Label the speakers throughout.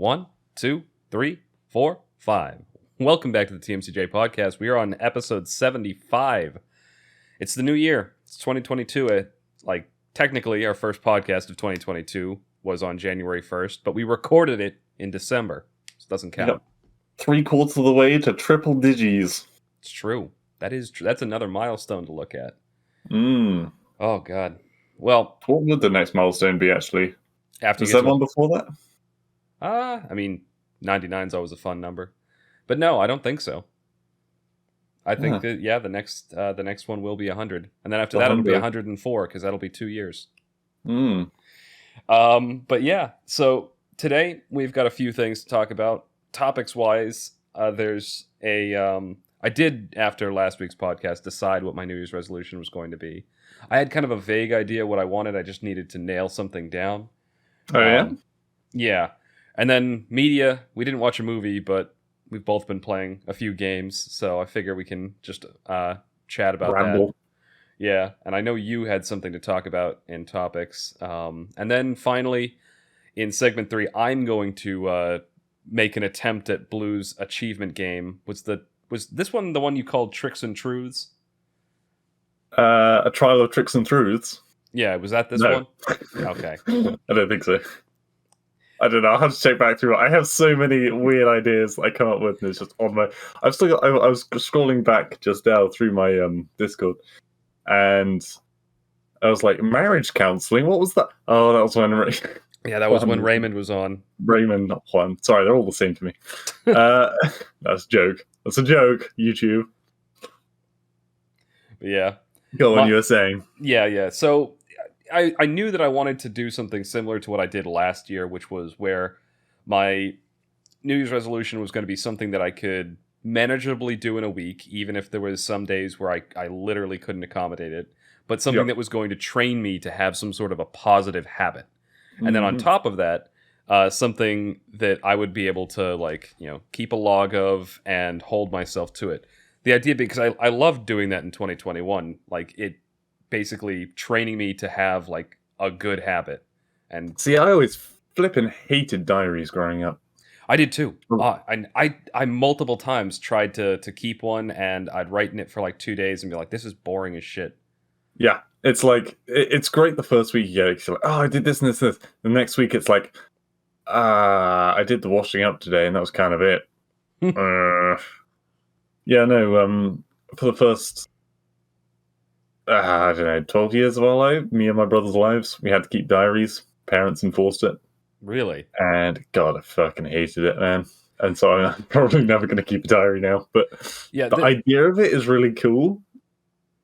Speaker 1: 1, 2, 3, 4, 5. Welcome back to the TMCJ podcast. We are on episode 75. It's the new year. It's 2022. Technically, our first podcast of 2022 was on January 1st, but we recorded it in December, so it doesn't count.
Speaker 2: Yep. 3/4 of the way to triple digis.
Speaker 1: It's true. That is true. That's another milestone to look at. Oh, God. Well,
Speaker 2: what would the next milestone be, actually?
Speaker 1: After
Speaker 2: is there one before that?
Speaker 1: 99 is always a fun number. But no, I don't think so. I think that, the next one will be 100. And then after that, it'll be 104, because that'll be 2 years. But yeah, so today we've got a few things to talk about. Topics-wise, there's I did, after last week's podcast, decide what my New Year's resolution was going to be. I had kind of a vague idea what I wanted. I just needed to nail something down.
Speaker 2: Oh, yeah?
Speaker 1: Yeah. And then media, we didn't watch a movie, but we've both been playing a few games, so I figure we can just chat about that. Yeah, and I know you had something to talk about in topics. And then finally, in segment 3, I'm going to make an attempt at Blue's achievement game. Was this one the one you called Tricks and Truths?
Speaker 2: A trial of tricks and truths?
Speaker 1: Yeah, was that this one? Okay.
Speaker 2: I don't think so. I don't know. I'll have to check back through. I have so many weird ideas I come up with, and it's just on my. I was scrolling back just now through my Discord, and I was like, marriage counseling. What was that? Oh, that was when.
Speaker 1: Yeah, that was when Raymond was on.
Speaker 2: Raymond, not Juan. Sorry, they're all the same to me. That's a joke. That's a joke. YouTube.
Speaker 1: But yeah.
Speaker 2: Go on. You were saying.
Speaker 1: Yeah. So. I knew that I wanted to do something similar to what I did last year, which was where my New Year's resolution was going to be something that I could manageably do in a week, even if there was some days where I literally couldn't accommodate it, but something that was going to train me to have some sort of a positive habit. And then on top of that, something that I would be able to keep a log of and hold myself to it. The idea, because I loved doing that in 2021, it basically training me to have a good habit. And
Speaker 2: see, I always flippin' hated diaries growing up.
Speaker 1: I did too. I multiple times tried to keep one, and I'd write in it for 2 days and be like, this is boring as shit.
Speaker 2: Yeah, it's it's great the first week you get it, you're like, oh, I did this and this and this. The next week it's like, I did the washing up today and that was kind of it. For the first I don't know, 12 years of our life, me and my brother's lives, we had to keep diaries. Parents enforced it.
Speaker 1: Really?
Speaker 2: And God, I fucking hated it, man. And so I'm probably never going to keep a diary now. But yeah, the idea of it is really cool.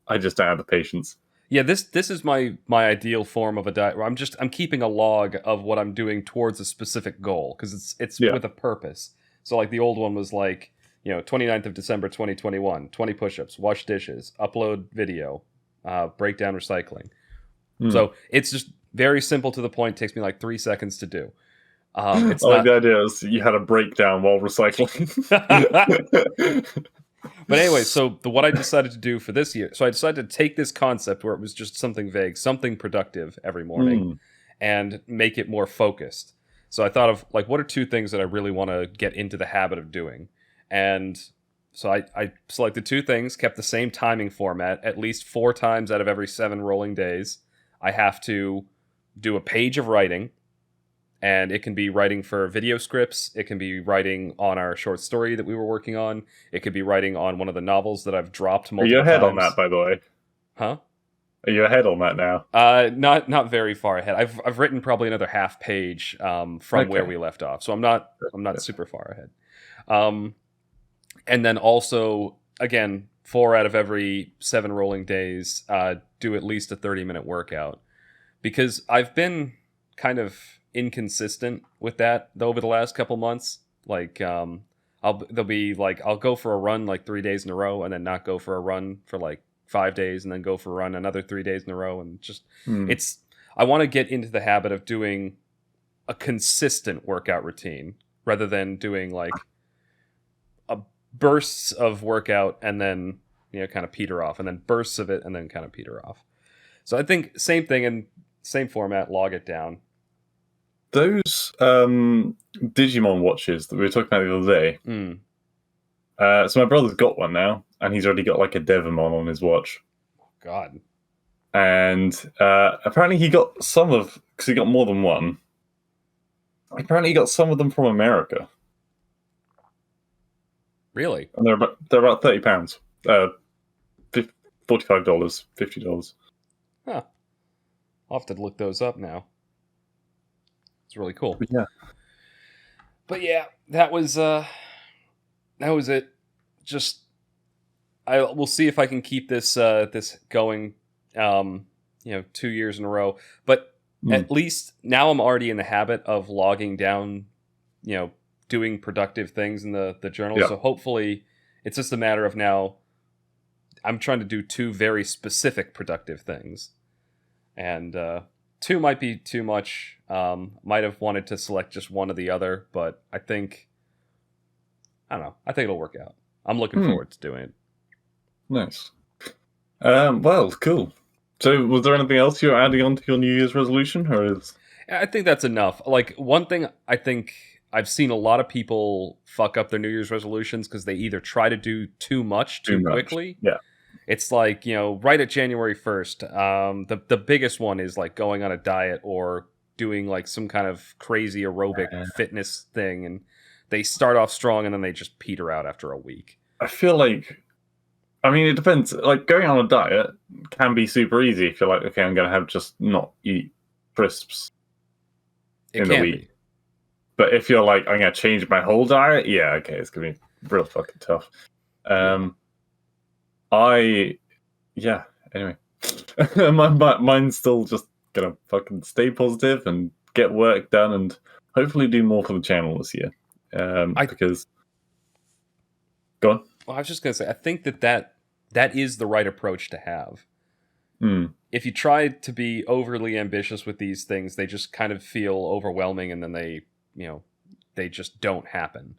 Speaker 2: I just don't have the patience.
Speaker 1: Yeah, this is my ideal form of a diary. I'm keeping a log of what I'm doing towards a specific goal, because it's with a purpose. So the old one was 29th of December 2021, 20 push-ups, wash dishes, upload video, break down recycling. So it's just very simple to the point. Takes me 3 seconds to do. It's
Speaker 2: the idea is you had a breakdown while recycling.
Speaker 1: But anyway, so what I decided to do for this year, so I decided to take this concept where it was just something vague, something productive every morning, and make it more focused. So I thought of what are 2 things that I really want to get into the habit of doing, and so I selected 2 things, kept the same timing format. At least 4 times out of every 7 rolling days, I have to do a page of writing, and it can be writing for video scripts. It can be writing on our short story that we were working on. It could be writing on one of the novels that I've dropped multiple times.
Speaker 2: Are you ahead on that, by the way?
Speaker 1: Huh?
Speaker 2: Are you ahead on that now?
Speaker 1: Not very far ahead. I've written probably another half page from where we left off, so I'm not super far ahead. And then also, again, 4 out of every 7 rolling days, do at least a 30-minute workout. Because I've been kind of inconsistent with that over the last couple months. I'll go for a run 3 days in a row, and then not go for a run for 5 days, and then go for a run another 3 days in a row. And just I want to get into the habit of doing a consistent workout routine rather than doing bursts of workout and then kind of peter off, and then bursts of it and then kind of peter off. So I think same thing and same format, log it down.
Speaker 2: Those Digimon watches that we were talking about the other day. So my brother's got one now, and he's already got like a Devimon on his watch.
Speaker 1: God.
Speaker 2: And apparently he got some of, because he got more than one. Apparently he got some of them from America.
Speaker 1: Really?
Speaker 2: And they're about £30. $45, $50.
Speaker 1: Huh. I'll have to look those up now. It's really cool. But yeah, that was it. Just we'll see if I can keep this going 2 years in a row. But at least now I'm already in the habit of logging down, doing productive things in the journal. Yeah. So hopefully it's just a matter of now I'm trying to do 2 very specific productive things. And 2 might be too much. Might have wanted to select just one or the other, but I don't know. I think it'll work out. I'm looking forward to doing it.
Speaker 2: Nice. Well, cool. So was there anything else you're adding on to your New Year's resolution?
Speaker 1: I think that's enough. Like, one thing I think I've seen a lot of people fuck up their New Year's resolutions because they either try to do too much too quickly.
Speaker 2: Yeah.
Speaker 1: It's like, right at January 1st, the biggest one is like going on a diet or doing like some kind of crazy aerobic fitness thing. And they start off strong and then they just peter out after a week.
Speaker 2: I feel like, it depends. Like, going on a diet can be super easy if you're like, okay, I'm going to have just not eat crisps in the week. But if you're like, I'm going to change my whole diet, yeah, okay, it's going to be real fucking tough. Anyway. Mine's still just going to fucking stay positive and get work done and hopefully do more for the channel this year. Because... Go on.
Speaker 1: Well, I was just going to say, I think that is the right approach to have. If you try to be overly ambitious with these things, they just kind of feel overwhelming and then they just don't happen.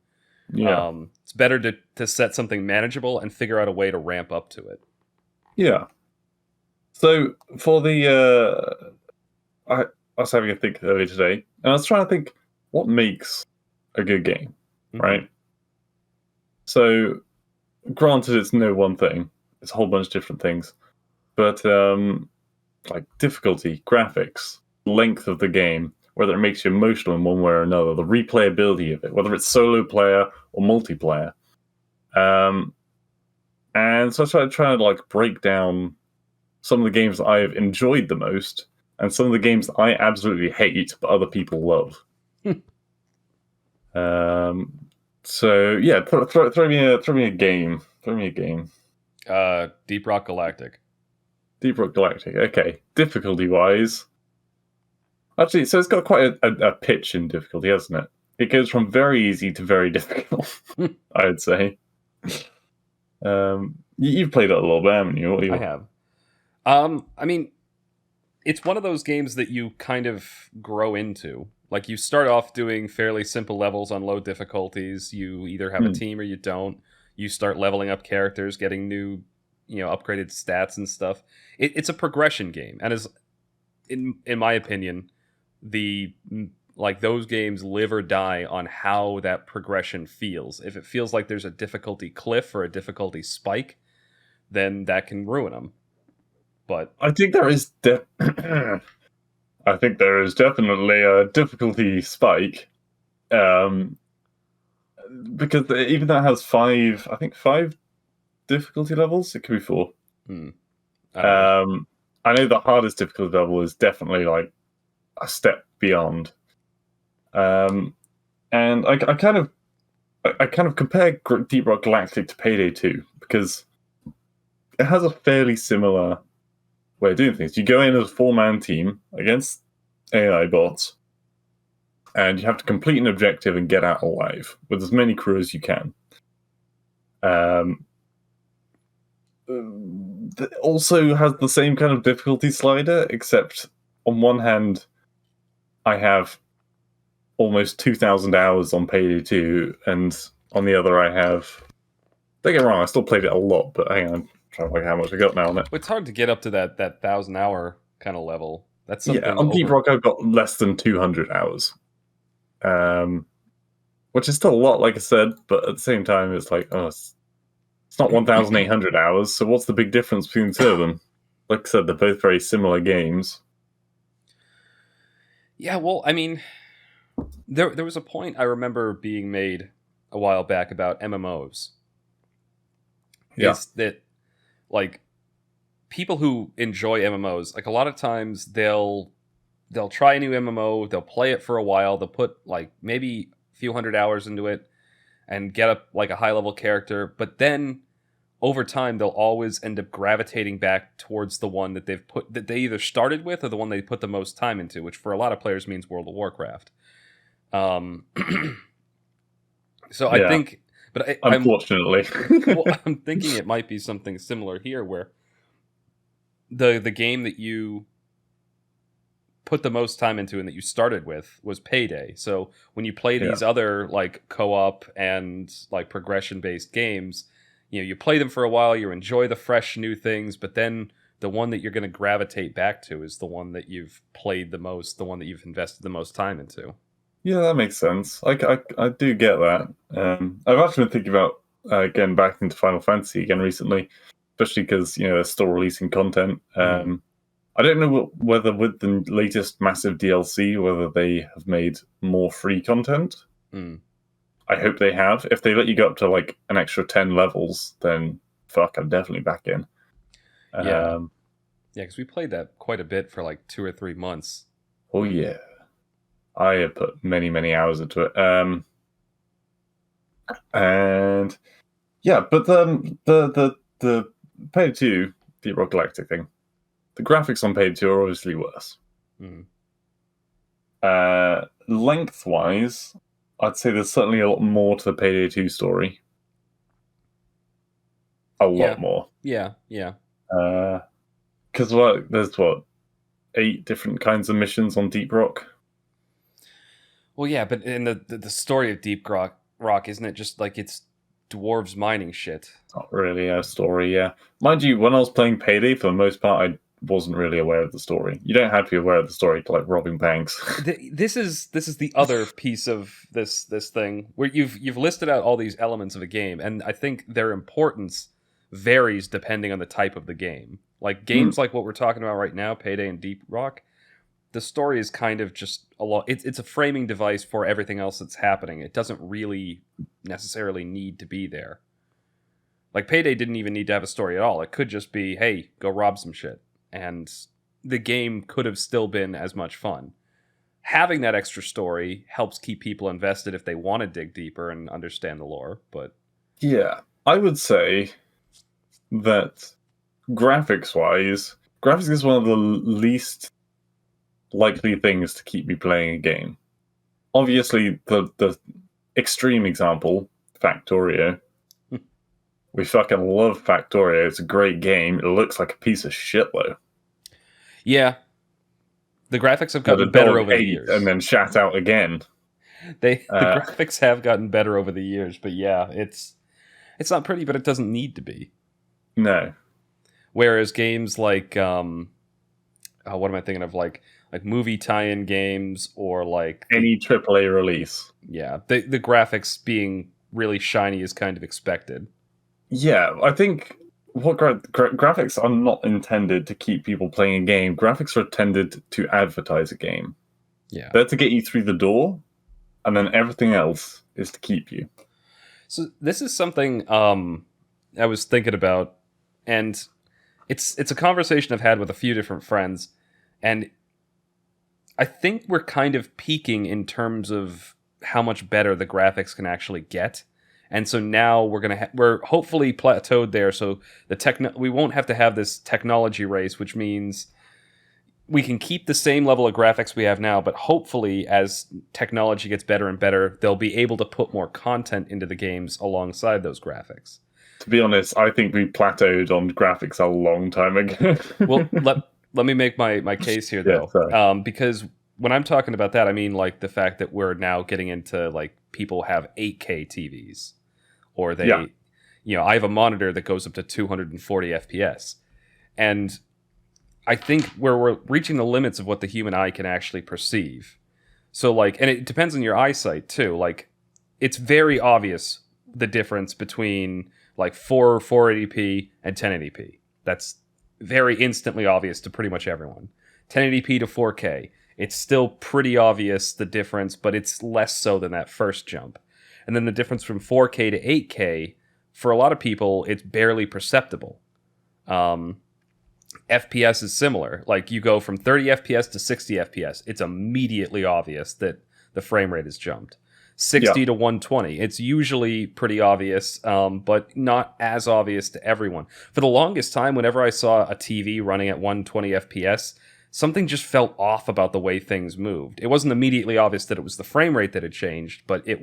Speaker 2: Yeah.
Speaker 1: It's better to set something manageable and figure out a way to ramp up to it.
Speaker 2: Yeah. So for the... I was having a think earlier today, and I was trying to think what makes a good game, right? So, granted, it's no one thing. It's a whole bunch of different things. But, like difficulty, graphics, length of the game, whether it makes you emotional in one way or another, the replayability of it, whether it's solo player or multiplayer. And so I started trying to like break down some of the games that I've enjoyed the most and some of the games that I absolutely hate but other people love. So yeah, throw me a game. Throw me a game.
Speaker 1: Deep Rock Galactic.
Speaker 2: Deep Rock Galactic. Okay, difficulty wise, actually, so it's got quite a pitch in difficulty, hasn't it? It goes from very easy to very difficult. I would say. You've played it a little bit, haven't you?
Speaker 1: I have. It's one of those games that you kind of grow into. Like, you start off doing fairly simple levels on low difficulties. You either have a team or you don't. You start leveling up characters, getting new, upgraded stats and stuff. It's a progression game, and is, in my opinion, those games live or die on how that progression feels. If it feels like there's a difficulty cliff or a difficulty spike, then that can ruin them. But
Speaker 2: I think there is definitely a difficulty spike, because even though it has 5 difficulty levels, it could be 4. I know the hardest difficulty level is definitely like a step beyond. And I kind of compare Deep Rock Galactic to Payday 2 because it has a fairly similar way of doing things. You go in as a 4-man team against AI bots, and you have to complete an objective and get out alive with as many crew as you can. Also has the same kind of difficulty slider, except on one hand, I have almost 2,000 hours on Payday 2, and on the other, I have... Don't get me wrong, I still played it a lot, but hang on, I'm trying to think how much I got now on it.
Speaker 1: It's hard to get up to that 1,000-hour kind of level. That's something.
Speaker 2: Yeah, on Deep Rock, I've got less than 200 hours. which is still a lot, like I said, but at the same time, it's like, oh, it's not 1,800 hours, so what's the big difference between the two of them? Like I said, they're both very similar games.
Speaker 1: Yeah, well, I mean, there was a point I remember being made a while back about MMOs.
Speaker 2: Yeah.
Speaker 1: Is that, like, people who enjoy MMOs, like, a lot of times they'll try a new MMO, they'll play it for a while, they'll put, like, maybe a few hundred hours into it and get up, like, a high-level character, but then over time they'll always end up gravitating back towards the one that they either started with or the one they put the most time into, which for a lot of players means World of Warcraft. So I think, but
Speaker 2: unfortunately,
Speaker 1: I'm thinking it might be something similar here, where the game that you put the most time into and that you started with was Payday. So when you play these other, like, co-op and, like, progression-based games, you play them for a while, you enjoy the fresh new things, but then the one that you're going to gravitate back to is the one that you've played the most, the one that you've invested the most time into.
Speaker 2: Yeah, that makes sense. I do get that. I've actually been thinking about getting back into Final Fantasy again recently, especially because they're still releasing content. I don't know whether with the latest massive DLC, whether they have made more free content. I hope they have. If they let you go up to, like, an extra 10 levels, then fuck, I'm definitely back in.
Speaker 1: Yeah, because we played that quite a bit for like 2 or 3 months.
Speaker 2: Oh yeah, I have put many, many hours into it. And yeah, but the Payday 2, the Rock Galactic thing, the graphics on Payday 2 are obviously worse. Lengthwise, I'd say there's certainly a lot more to the Payday 2 story. A lot more.
Speaker 1: Yeah.
Speaker 2: Because there's 8 different kinds of missions on Deep Rock.
Speaker 1: Well, yeah, but in the story of Deep Rock, isn't it just like it's dwarves mining shit?
Speaker 2: Not really a story, yeah. Mind you, when I was playing Payday, for the most part, I wasn't really aware of the story. You don't have to be aware of the story to, like, robbing banks.
Speaker 1: This is the other piece of this thing where you've listed out all these elements of a game, and I think their importance varies depending on the type of the game. Like games like what we're talking about right now, Payday and Deep Rock, the story is kind of just it's a framing device for everything else that's happening. It doesn't really necessarily need to be there. Like Payday didn't even need to have a story at all. It could just be, hey, go rob some shit. And the game could have still been as much fun. Having that extra story helps keep people invested if they want to dig deeper and understand the lore, but...
Speaker 2: Yeah, I would say that graphics-wise, graphics is one of the least likely things to keep me playing a game. Obviously, the extreme example, Factorio. We fucking love Factorio. It's a great game. It looks like a piece of shit, though.
Speaker 1: Yeah. The graphics have gotten better over the years.
Speaker 2: And then shat out again.
Speaker 1: The graphics have gotten better over the years, but yeah, it's not pretty, but it doesn't need to be.
Speaker 2: No.
Speaker 1: Whereas games like, what am I thinking of? Like movie tie-in games or like...
Speaker 2: any AAA release.
Speaker 1: Yeah. The graphics being really shiny is kind of expected.
Speaker 2: Yeah, I think what graphics are not intended to keep people playing a game. Graphics are intended to advertise a game.
Speaker 1: Yeah.
Speaker 2: They're to get you through the door, and then everything else is to keep you.
Speaker 1: So this is something I was thinking about, and it's a conversation I've had with a few different friends, and I think we're kind of peaking in terms of how much better the graphics can actually get. And so now we're hopefully plateaued there. So we won't have to have this technology race, which means we can keep the same level of graphics we have now. But hopefully, as technology gets better and better, they'll be able to put more content into the games alongside those graphics.
Speaker 2: To be honest, I think we plateaued on graphics a long time ago.
Speaker 1: Well, let me make my case here though, because when I'm talking about that, I mean like the fact that we're now getting into like people have 8K TVs. Or they, I have a monitor that goes up to 240 FPS. And I think where we're reaching the limits of what the human eye can actually perceive. So like, and it depends on your eyesight too. Like, it's very obvious the difference between like 480p and 1080p. That's very instantly obvious to pretty much everyone. 1080p to 4K, it's still pretty obvious the difference, but it's less so than that first jump. And then the difference from 4K to 8K, for a lot of people, it's barely perceptible. FPS is similar. Like, you go from 30 FPS to 60 FPS. It's immediately obvious that the frame rate has jumped. 60 to 120. It's usually pretty obvious, but not as obvious to everyone. For the longest time, whenever I saw a TV running at 120 FPS, something just felt off about the way things moved. It wasn't immediately obvious that it was the frame rate that had changed, but it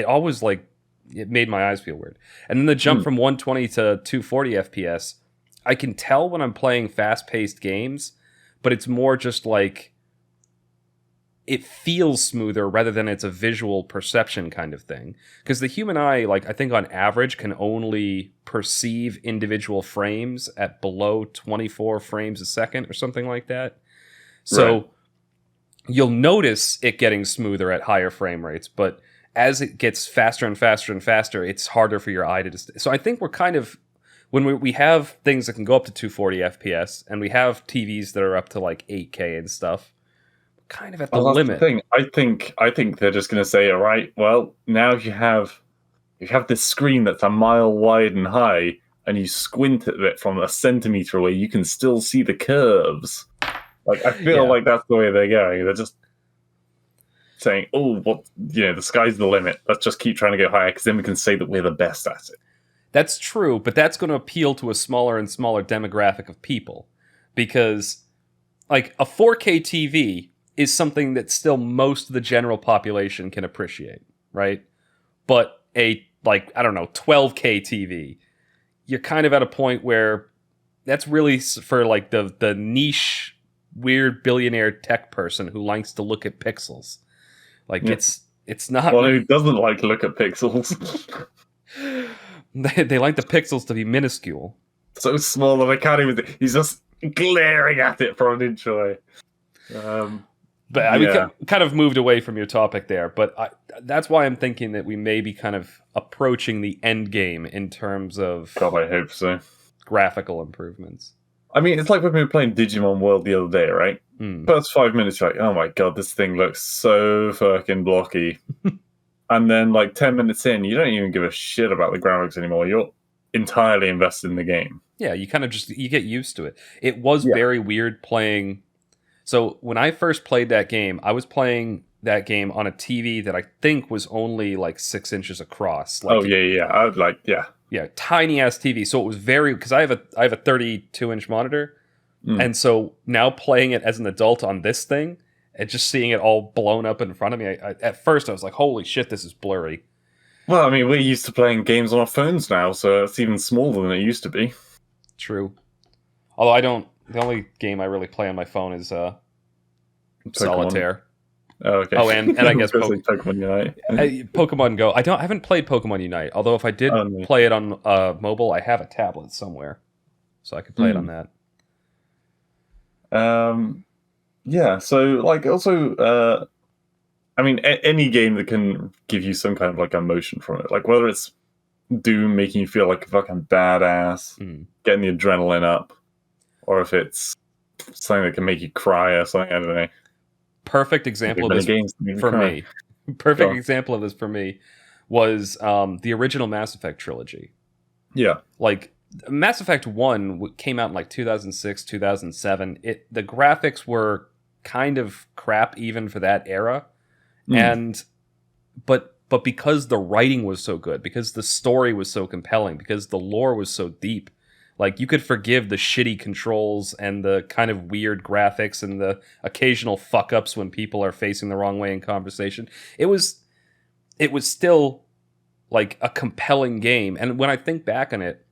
Speaker 1: always, like, it made my eyes feel weird. And then the jump from 120 to 240 FPS, I can tell when I'm playing fast-paced games, but it's more just like it feels smoother rather than it's a visual perception kind of thing. Because the human eye, like, I think on average can only perceive individual frames at below 24 frames a second or something like that. So you'll notice it getting smoother at higher frame rates, but as it gets faster and faster and faster, it's harder for your eye to so I think we're kind of, when we have things that can go up to 240 FPS and we have TVs that are up to like 8K and stuff, kind of at the limit.
Speaker 2: The thing. I think they're just going to say, all right, well, now you have this screen that's a mile wide and high, and you squint at it from a centimeter away, you can still see the curves. Like, I feel like that's the way they're going. They're just saying, oh, the sky's the limit. Let's just keep trying to go higher, because then we can say that we're the best at it.
Speaker 1: That's true, but that's going to appeal to a smaller and smaller demographic of people, because like a 4K TV is something that still most of the general population can appreciate, right? But a, like, I don't know, 12K TV, you're kind of at a point where that's really for like the niche, weird billionaire tech person who likes to look at pixels. Like, it's not...
Speaker 2: Well, who doesn't like to look at pixels?
Speaker 1: They like the pixels to be minuscule.
Speaker 2: So small that I can't even... He's just glaring at it from an inch away.
Speaker 1: But I mean, kind of moved away from your topic there, but that's why I'm thinking that we may be kind of approaching the end game in terms of...
Speaker 2: God, I hope so.
Speaker 1: Graphical improvements.
Speaker 2: I mean, it's like when we were playing Digimon World the other day, right? First 5 minutes, you're like, oh my god, this thing looks so fucking blocky. And then, like, 10 minutes in, you don't even give a shit about the graphics anymore. You're entirely invested in the game.
Speaker 1: Yeah, you kind of just... You get used to it. It was very weird playing... So when I first played that game, I was playing that game on a TV that I think was only like 6 inches across. Like,
Speaker 2: I would like,
Speaker 1: yeah, tiny ass TV. So it was very, because I have a 32-inch monitor, and so now playing it as an adult on this thing and just seeing it all blown up in front of me, at first I was like, holy shit, this is blurry.
Speaker 2: Well, I mean, we're used to playing games on our phones now, so it's even smaller than it used to be.
Speaker 1: True. Although I don't. The only game I really play on my phone is Solitaire.
Speaker 2: Oh, okay.
Speaker 1: Oh, and I guess
Speaker 2: Pokemon Unite.
Speaker 1: Pokemon Go. I haven't played Pokemon Unite. Although if I did play it on mobile, I have a tablet somewhere, so I could play it on that.
Speaker 2: Yeah. So, like, also, I mean, any game that can give you some kind of like emotion from it, like whether it's Doom making you feel like a fucking badass, getting the adrenaline up, or if it's something that can make you cry or something, I don't know.
Speaker 1: Perfect example of this for me. Perfect example of this for me was the original Mass Effect trilogy.
Speaker 2: Yeah.
Speaker 1: Like, Mass Effect 1 came out in like 2006, 2007. The graphics were kind of crap even for that era. But because the writing was so good, because the story was so compelling, because the lore was so deep, like, you could forgive the shitty controls and the kind of weird graphics and the occasional fuck-ups when people are facing the wrong way in conversation. It was still, like, a compelling game. And when I think back on it,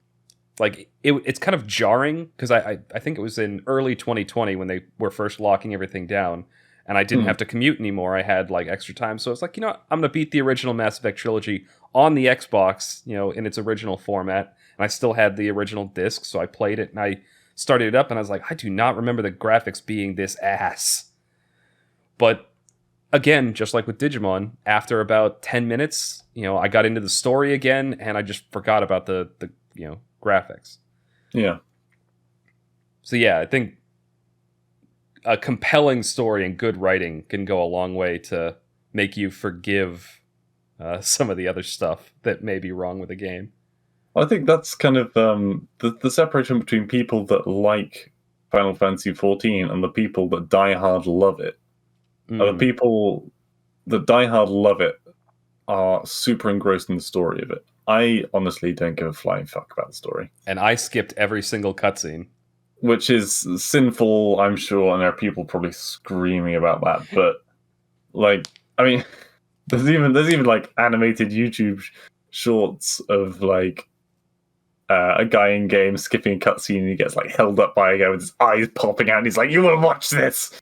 Speaker 1: like, it's kind of jarring, because I think it was in early 2020 when they were first locking everything down, and I didn't have to commute anymore. I had, like, extra time. So it's like, I'm going to beat the original Mass Effect trilogy on the Xbox, in its original format. And I still had the original disc, so I played it, and I started it up, and I was like, I do not remember the graphics being this ass. But again, just like with Digimon, after about 10 minutes, I got into the story again, and I just forgot about the graphics.
Speaker 2: Yeah.
Speaker 1: So yeah, I think a compelling story and good writing can go a long way to make you forgive some of the other stuff that may be wrong with the game.
Speaker 2: I think that's kind of the separation between people that like Final Fantasy XIV and the people that die hard love it. The people that die hard love it are super engrossed in the story of it. I honestly don't give a flying fuck about the story.
Speaker 1: And I skipped every single cutscene.
Speaker 2: Which is sinful, I'm sure, and there are people probably screaming about that. But, like, I mean, there's even like animated YouTube shorts of like a guy in game skipping a cutscene and he gets like held up by a guy with his eyes popping out and he's like, "You will watch this,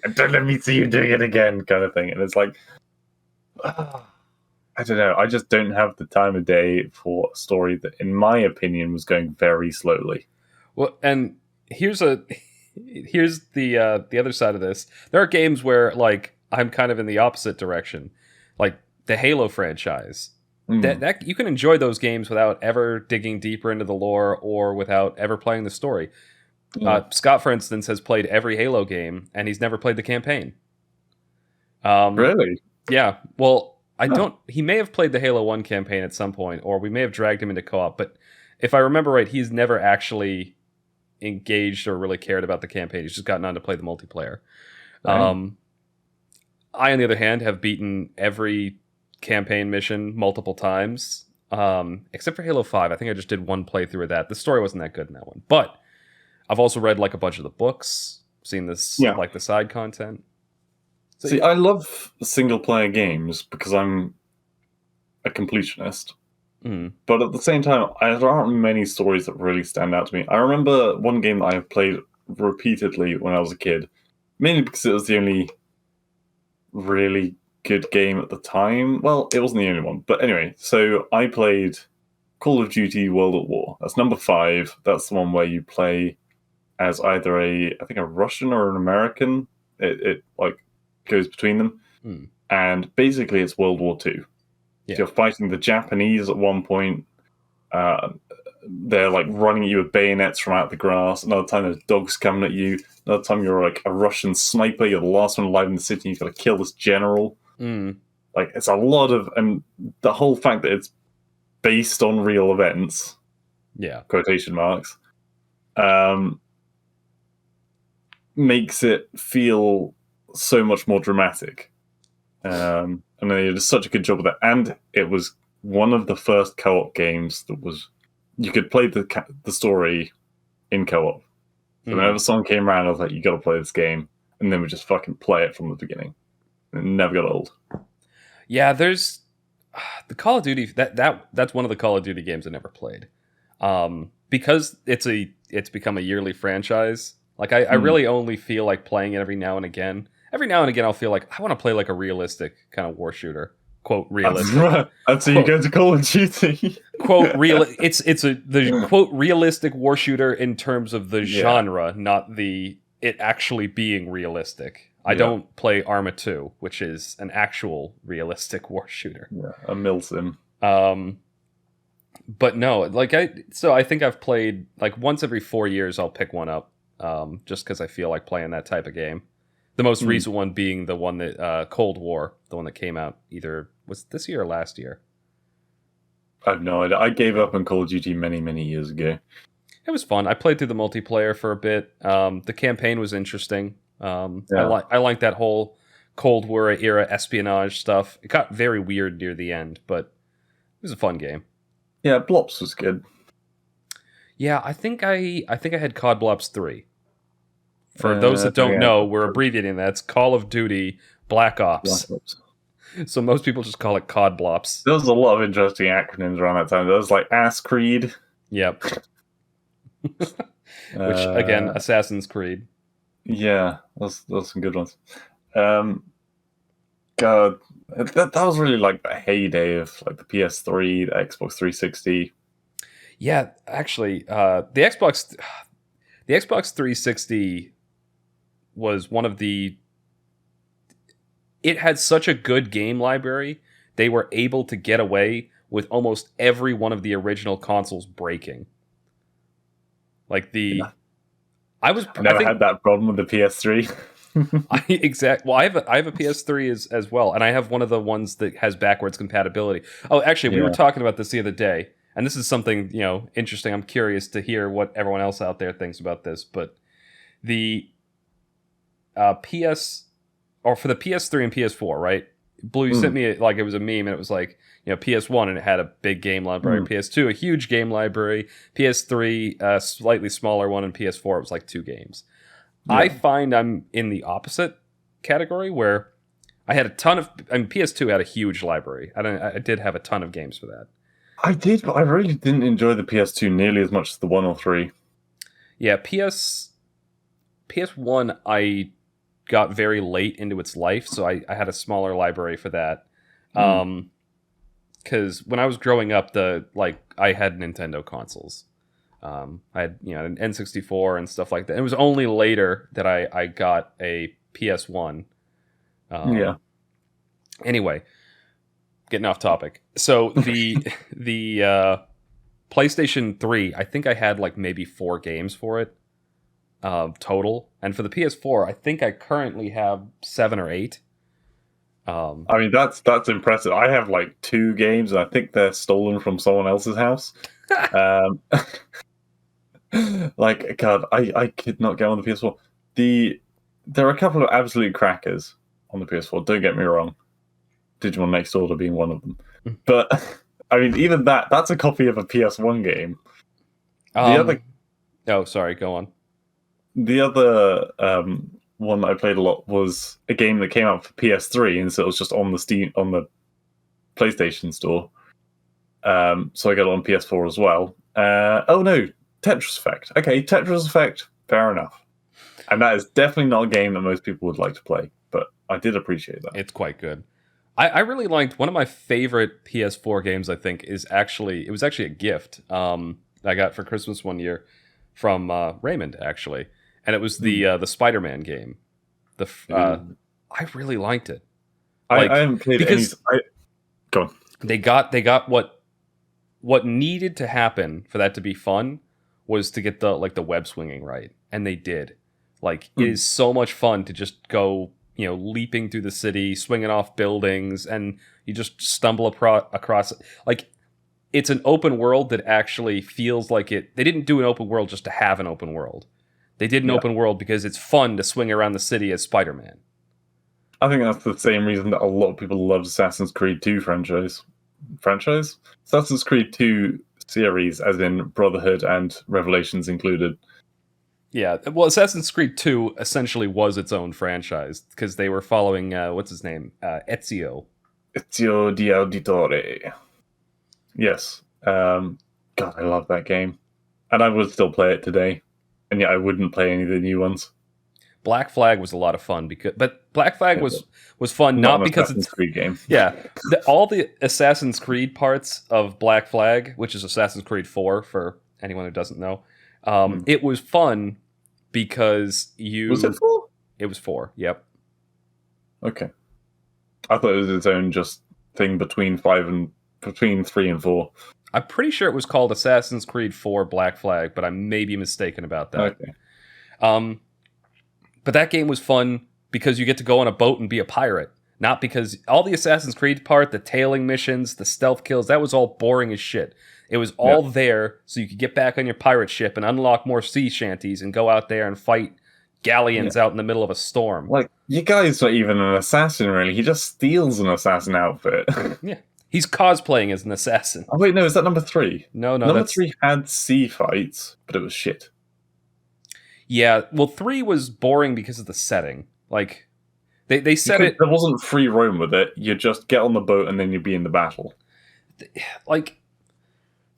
Speaker 2: and don't let me see you doing it again," kind of thing. And it's like, I don't know. I just don't have the time of day for a story that, in my opinion, was going very slowly.
Speaker 1: Well, and here's the other side of this. There are games where like I'm kind of in the opposite direction, like the Halo franchise. That you can enjoy those games without ever digging deeper into the lore or without ever playing the story. Scott, for instance, has played every Halo game and he's never played the campaign.
Speaker 2: Really?
Speaker 1: Yeah. Well, he may have played the Halo 1 campaign at some point, or we may have dragged him into co-op, but if I remember right, he's never actually engaged or really cared about the campaign. He's just gotten on to play the multiplayer. Right. I, on the other hand, have beaten every campaign mission multiple times, except for Halo 5. I think I just did one playthrough of that. The story wasn't that good in that one, but I've also read like a bunch of the books, seen this like the side content.
Speaker 2: So, see, I love single player games because I'm a completionist. But at the same time, there aren't many stories that really stand out to me. I remember one game that I have played repeatedly when I was a kid, mainly because it was the only really good game at the time. Well, it wasn't the only one. But anyway, so I played Call of Duty World at War. That's number 5. That's the one where you play as either a Russian or an American. It like goes between them. And basically it's World War II. Yeah. So you're fighting the Japanese at one point. They're like running at you with bayonets from out the grass. Another time there's dogs coming at you. Another time you're like a Russian sniper. You're the last one alive in the city. You've got to kill this general. Like it's a lot of, and the whole fact that it's based on real events. Yeah, quotation marks. Makes it feel so much more dramatic. And then they did such a good job with that. And it was one of the first co-op games that was, you could play the story in co-op. So whenever someone came around, I was like, you got to play this game. And then we just fucking play it from the beginning. It never got old.
Speaker 1: Yeah, there's the Call of Duty, that's one of the Call of Duty games I never played. Because it's become a yearly franchise. Like I really only feel like playing it every now and again. Every now and again, I'll feel like I want to play like a realistic kind of war shooter. Quote realistic.
Speaker 2: That's so you go to Call of Duty.
Speaker 1: Quote real. It's the quote realistic war shooter in terms of the genre, not it actually being realistic. I don't play Arma 2, which is an actual realistic war shooter.
Speaker 2: Yeah, a milsim.
Speaker 1: But no, like I think I've played like once every 4 years. I'll pick one up, just because I feel like playing that type of game. The most recent one being the one that Cold War, the one that came out either was this year or last year.
Speaker 2: I have no idea. I gave up on Call of Duty many, many years ago.
Speaker 1: It was fun. I played through the multiplayer for a bit. The campaign was interesting. I like that whole Cold War era espionage stuff. It got very weird near the end, but it was a fun game.
Speaker 2: Yeah, Blops was good.
Speaker 1: Yeah, I think I had COD Blops 3. For those that don't know, we're abbreviating that. It's Call of Duty Black Ops. So most people just call it COD Blops.
Speaker 2: There was a lot of interesting acronyms around that time. There was like Ass Creed.
Speaker 1: Yep. Which, again, Assassin's Creed.
Speaker 2: Yeah, those some good ones. God, that was really like the heyday of like the PS3, the Xbox 360.
Speaker 1: Yeah, actually, the Xbox 360 was one of the... it had such a good game library. They were able to get away with almost every one of the original consoles breaking. Like
Speaker 2: Yeah.
Speaker 1: I
Speaker 2: never had that problem with the PS3.
Speaker 1: Well, I have a PS3 as well, and I have one of the ones that has backwards compatibility. Oh, actually, we were talking about this the other day, and this is something interesting. I'm curious to hear what everyone else out there thinks about this. But the for the PS3 and PS4, right? Blue, you sent me it like it was a meme, and it was like PS1, and it had a big game library. PS2, a huge game library. PS3, a slightly smaller one, and PS4 it was like 2 games. Yeah. I find I'm in the opposite category where I had a ton of. I mean, PS2 had a huge library. I did have a ton of games for that.
Speaker 2: I did, but I really didn't enjoy the PS2 nearly as much as the 1 or 3.
Speaker 1: Yeah, PS1 I got very late into its life, so I had a smaller library for that. Because when I was growing up, I had Nintendo consoles. I had an N64 and stuff like that. It was only later that I got a PS1. Anyway, getting off topic. So the PlayStation 3, I think I had like maybe 4 games for it total, and for the PS4, I think I currently have 7 or 8.
Speaker 2: I mean, that's impressive. I have like 2 games, and I think they're stolen from someone else's house. Like, God, I could not get on the PS4. There are a couple of absolute crackers on the PS4. Don't get me wrong. Digimon Next Order being one of them. But I mean, even that's a copy of a PS1 game.
Speaker 1: Oh, sorry. Go on.
Speaker 2: The other one that I played a lot was a game that came out for PS3, and so it was just on the PlayStation Store. So I got it on PS4 as well. Oh no. Tetris Effect. Okay, Tetris Effect, fair enough. And that is definitely not a game that most people would like to play, but I did appreciate that.
Speaker 1: It's quite good. I really liked one of my favorite PS4 games, I think, it was actually a gift I got for Christmas one year from Raymond, actually. And it was the Spider-Man game. I really liked it.
Speaker 2: I haven't played because go on.
Speaker 1: They got what needed to happen for that to be fun was to get the web swinging right, and they did. Like, it is so much fun to just go, leaping through the city, swinging off buildings, and you just stumble across. Like, it's an open world that actually feels like it. They didn't do an open world just to have an open world. They did an open world because it's fun to swing around the city as Spider-Man.
Speaker 2: I think that's the same reason that a lot of people love Assassin's Creed 2 franchise. Assassin's Creed 2 series, as in Brotherhood and Revelations included.
Speaker 1: Yeah, well, Assassin's Creed 2 essentially was its own franchise because they were following, what's his name? Ezio.
Speaker 2: Ezio di Auditore. Yes. God, I love that game. And I would still play it today. And yet I wouldn't play any of the new ones.
Speaker 1: Black Flag was a lot of fun, but Black Flag was fun not because
Speaker 2: Assassin's Creed game.
Speaker 1: Yeah, all the Assassin's Creed parts of Black Flag, which is Assassin's Creed 4 for anyone who doesn't know, it was fun because
Speaker 2: Was it 4?
Speaker 1: It was 4. Yep.
Speaker 2: Okay. I thought it was its own just thing between 3 and 4.
Speaker 1: I'm pretty sure it was called Assassin's Creed 4 Black Flag, but I may be mistaken about that.
Speaker 2: Okay.
Speaker 1: But that game was fun because you get to go on a boat and be a pirate. Not because all the Assassin's Creed part, the tailing missions, the stealth kills, that was all boring as shit. It was all there so you could get back on your pirate ship and unlock more sea shanties and go out there and fight galleons out in the middle of a storm.
Speaker 2: Like, you guy's not even an assassin, really. He just steals an assassin outfit.
Speaker 1: Yeah. He's cosplaying as an assassin.
Speaker 2: Oh, wait, no, is that number 3?
Speaker 1: No,
Speaker 2: Number 3 had sea fights, but it was shit.
Speaker 1: Yeah, well, 3 was boring because of the setting. Like, they said it...
Speaker 2: There wasn't free roam with it. You just get on the boat and then you'd be in the battle.
Speaker 1: Like,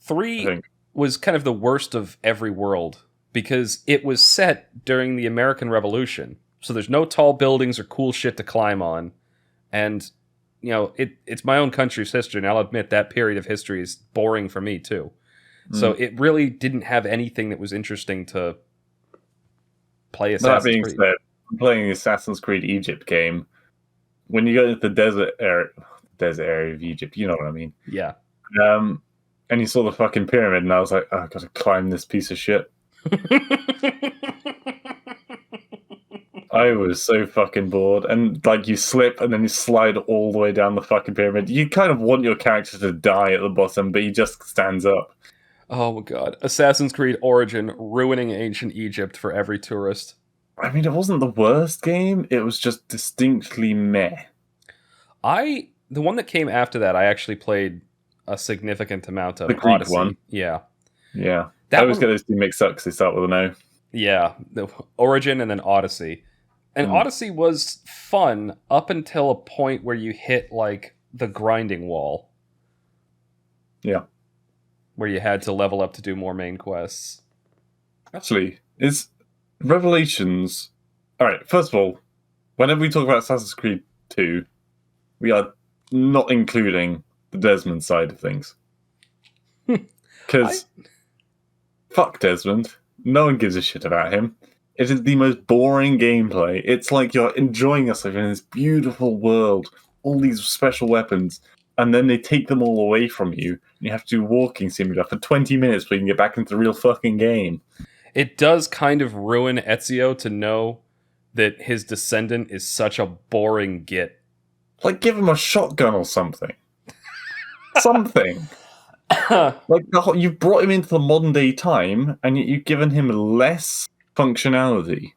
Speaker 1: 3 was kind of the worst of every world because it was set during the American Revolution. So there's no tall buildings or cool shit to climb on. And, it's my own country's history, and I'll admit that period of history is boring for me, too. So it really didn't have anything that was interesting to play Assassin's Creed.
Speaker 2: That being said, I'm playing the Assassin's Creed Egypt game, when you go into the desert area of Egypt, you know what I mean.
Speaker 1: Yeah.
Speaker 2: And you saw the fucking pyramid, and I was like, oh, I've got to climb this piece of shit. I was so fucking bored. And like you slip and then you slide all the way down the fucking pyramid. You kind of want your character to die at the bottom, but he just stands up.
Speaker 1: Oh my god. Assassin's Creed Origin ruining ancient Egypt for every tourist.
Speaker 2: I mean, it wasn't the worst game, it was just distinctly meh.
Speaker 1: The one that came after that, I actually played a significant amount of.
Speaker 2: The Greek
Speaker 1: Odyssey.
Speaker 2: one.
Speaker 1: Yeah.
Speaker 2: Yeah. I always get those two mixed up because they start with an O.
Speaker 1: Yeah. The Origin and then Odyssey. And Odyssey was fun up until a point where you hit, like, the grinding wall.
Speaker 2: Yeah.
Speaker 1: Where you had to level up to do more main quests.
Speaker 2: Actually, is Revelations... Alright, first of all, whenever we talk about Assassin's Creed 2, we are not including the Desmond side of things. Because... Fuck Desmond. No one gives a shit about him. It is the most boring gameplay. It's like you're enjoying yourself in this beautiful world, all these special weapons, and then they take them all away from you, and you have to do walking simulator for 20 minutes before you can get back into the real fucking game.
Speaker 1: It does kind of ruin Ezio to know that his descendant is such a boring git.
Speaker 2: Like, give him a shotgun or something. Something. Like, you've brought him into the modern day time, and you've given him less functionality.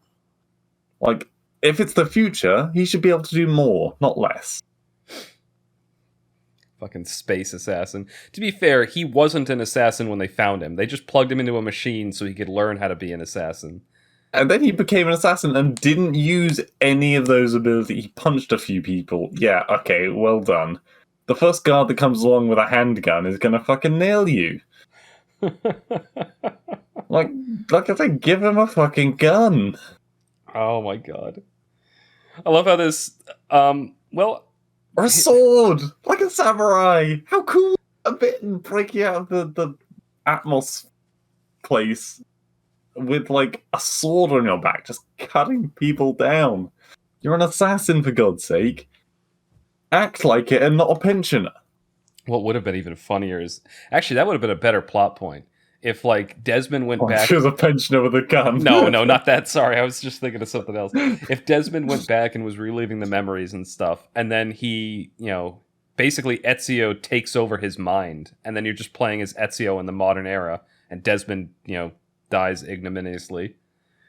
Speaker 2: Like, if it's the future, he should be able to do more, not less.
Speaker 1: Fucking space assassin. To be fair, he wasn't an assassin when they found him. They just plugged him into a machine so he could learn how to be an assassin.
Speaker 2: And then he became an assassin and didn't use any of those abilities. He punched a few people. Yeah, okay, well done. The first guard that comes along with a handgun is gonna fucking nail you. Like I said, give him a fucking gun.
Speaker 1: Oh my god. I love how this, or
Speaker 2: a sword! Like a samurai! How cool! A bit and breaking out of the Atmos place with, like, a sword on your back, just cutting people down. You're an assassin, for God's sake. Act like it and not a pensioner.
Speaker 1: What would have been even funnier is... Actually, that would have been a better plot point. If, like, Desmond went back...
Speaker 2: She was a pensioner with a gun.
Speaker 1: No, not that. Sorry, I was just thinking of something else. If Desmond went back and was reliving the memories and stuff, and then he, basically Ezio takes over his mind, and then you're just playing as Ezio in the modern era, and Desmond, dies ignominiously.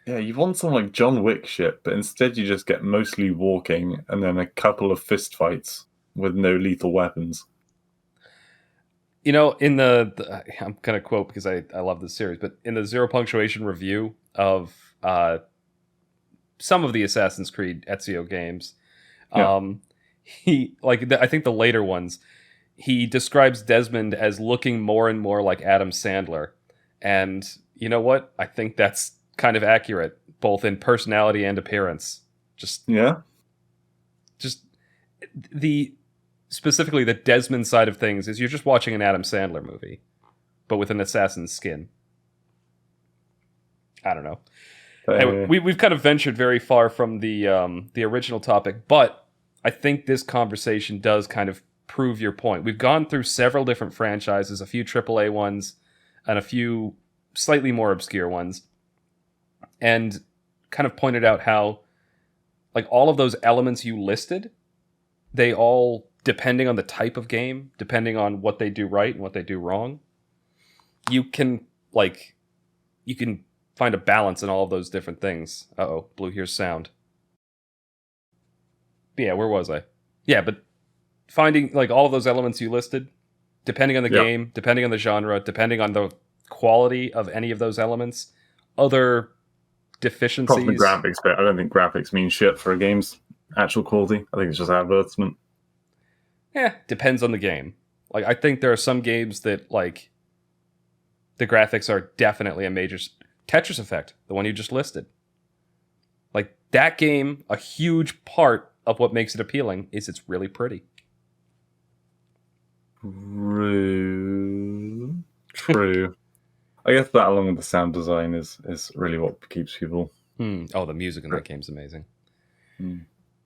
Speaker 2: Yeah, you want some, like, John Wick shit, but instead you just get mostly walking, and then a couple of fist fights with no lethal weapons.
Speaker 1: In the I'm going to quote because I love this series, but in the Zero Punctuation review of some of the Assassin's Creed Ezio games, he, I think the later ones, he describes Desmond as looking more and more like Adam Sandler. And you know what? I think that's kind of accurate, both in personality and appearance. Specifically, the Desmond side of things is you're just watching an Adam Sandler movie, but with an assassin's skin. I don't know. Anyway, we've kind of ventured very far from the original topic, but I think this conversation does kind of prove your point. We've gone through several different franchises, a few AAA ones, and a few slightly more obscure ones, and kind of pointed out how, like, all of those elements you listed, they all, depending on the type of game, depending on what they do right and what they do wrong, you can find a balance in all of those different things. Uh-oh, Blue hears sound. But yeah, where was I? Yeah, but finding, like, all of those elements you listed, depending on the game, depending on the genre, depending on the quality of any of those elements, other deficiencies.
Speaker 2: Probably graphics, but I don't think graphics mean shit for a game's actual quality. I think it's just advertisement.
Speaker 1: Depends on the game. Like, I think there are some games that, like, the graphics are definitely a major... Tetris Effect, the one you just listed. Like, that game, a huge part of what makes it appealing is it's really pretty.
Speaker 2: True. I guess that, along with the sound design, is really what keeps people...
Speaker 1: Oh, the music in that game's amazing.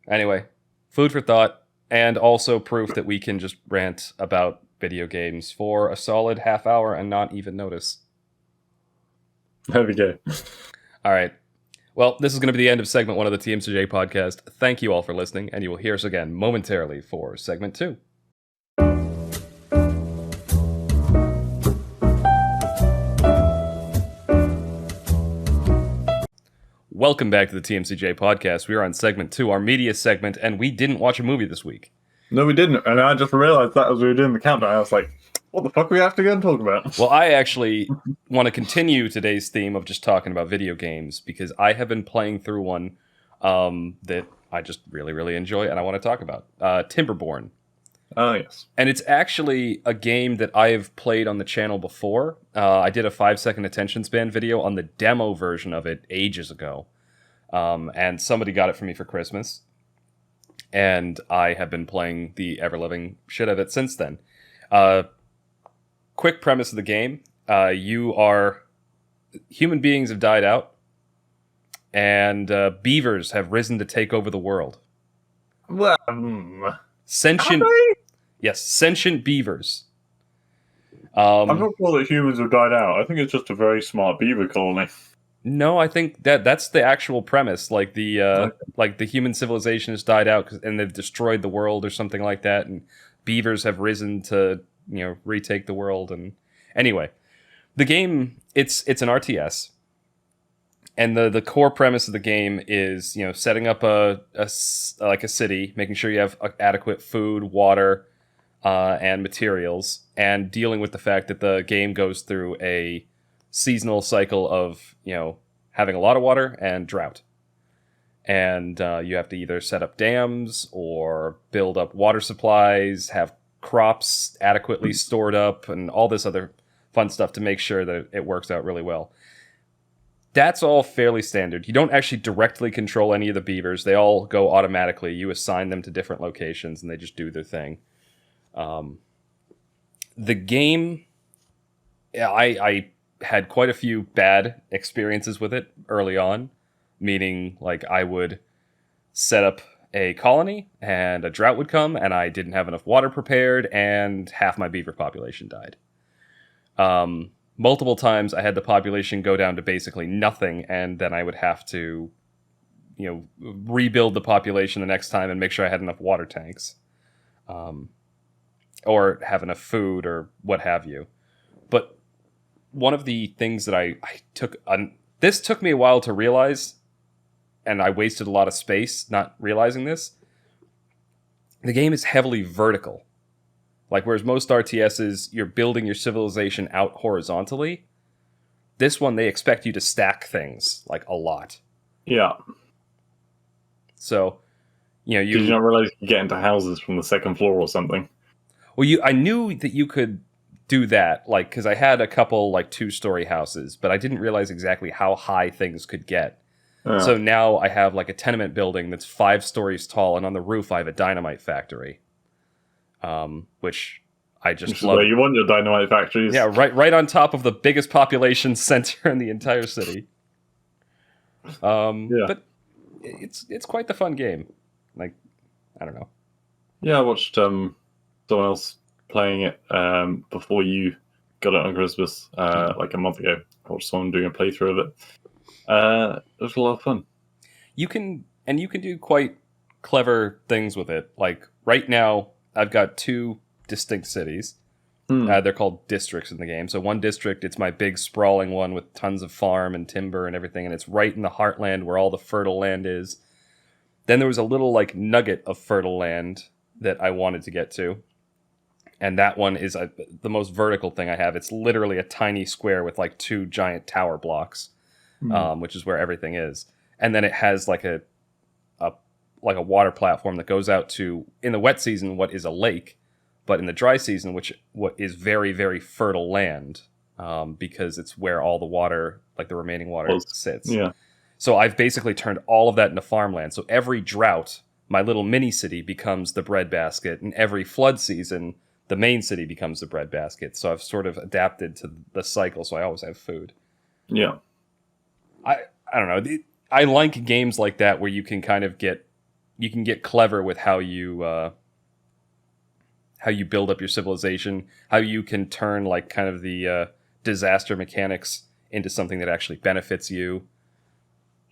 Speaker 1: Anyway, Food for thought, and also proof that we can just rant about video games for a solid half hour and not even notice.
Speaker 2: There we go.
Speaker 1: All right. Well, this is going to be the end of segment 1 of the TMCJ podcast. Thank you all for listening, and you will hear us again momentarily for segment 2. Welcome back to the TMCJ podcast. We are on segment 2, our media segment, and we didn't watch a movie this week.
Speaker 2: No, we didn't. And I just realized that as we were doing the countdown, I was like, what the fuck do we have to go and talk about?
Speaker 1: Well, I actually want to continue today's theme of just talking about video games, because I have been playing through one that I just really, really enjoy and I want to talk about. TimberBorn.
Speaker 2: Oh, yes.
Speaker 1: And it's actually a game that I have played on the channel before. I did a 5-second attention span video on the demo version of it ages ago. And somebody got it for me for Christmas. And I have been playing the ever-loving shit out of it since then. Quick premise of the game. Human beings have died out. And beavers have risen to take over the world.
Speaker 2: Well,
Speaker 1: Sentient... Yes, sentient beavers.
Speaker 2: I'm not sure that humans have died out. I think it's just a very smart beaver colony.
Speaker 1: No, I think that's the actual premise. Like the human civilization has died out and they've destroyed the world or something like that, and beavers have risen to retake the world. And anyway, the game it's an RTS, and the core premise of the game is setting up a city, making sure you have adequate food, water, and materials, and dealing with the fact that the game goes through a seasonal cycle of having a lot of water and drought, and you have to either set up dams or build up water supplies, have crops adequately stored up, and all this other fun stuff to make sure that it works out really well. That's all fairly standard. You don't actually directly control any of the beavers. They all go automatically. You assign them to different locations and they just do their thing. The game, I had quite a few bad experiences with it early on, meaning like I would set up a colony and a drought would come and I didn't have enough water prepared and half my beaver population died. Multiple times I had the population go down to basically nothing, and then I would have to rebuild the population the next time and make sure I had enough water tanks, or have enough food or what have you. But one of the things that I took... this took me a while to realize, and I wasted a lot of space not realizing this. The game is heavily vertical. Like, whereas most RTSs, you're building your civilization out horizontally, this one, they expect you to stack things, like, a lot.
Speaker 2: Yeah.
Speaker 1: So,
Speaker 2: Did you not realize you could get into houses from the second floor or something?
Speaker 1: Well, I knew that you could do that, like, because I had a couple, like, 2-story houses, but I didn't realize exactly how high things could get. So now I have, like, a tenement building that's 5 stories tall, and on the roof I have a dynamite factory. Which I just love.
Speaker 2: Where you want your dynamite factories.
Speaker 1: Yeah, right on top of the biggest population center in the entire city. But it's quite the fun game. Like, I don't know.
Speaker 2: Yeah, I watched someone else playing it before you got it on Christmas, like a month ago. I watched someone doing a playthrough of it. It was a lot of fun. You can
Speaker 1: do quite clever things with it. Like, right now, I've got 2 distinct cities. They're called districts in the game. So one district, it's my big sprawling one with tons of farm and timber and everything, and it's right in the heartland where all the fertile land is. Then there was a little like nugget of fertile land that I wanted to get to. And that one is the most vertical thing I have. It's literally a tiny square with like 2 giant tower blocks, which is where everything is. And then it has like a water platform that goes out to, in the wet season, what is a lake, but in the dry season, what is very, very fertile land, because it's where all the water, like the remaining water, sits.
Speaker 2: Yeah.
Speaker 1: So I've basically turned all of that into farmland. So every drought, my little mini city becomes the breadbasket, and every flood season, the main city becomes the breadbasket. So I've sort of adapted to the cycle, so I always have food.
Speaker 2: Yeah.
Speaker 1: I don't know. I like games like that where you can kind of get you can get clever with how you build up your civilization, how you can turn like kind of the disaster mechanics into something that actually benefits you.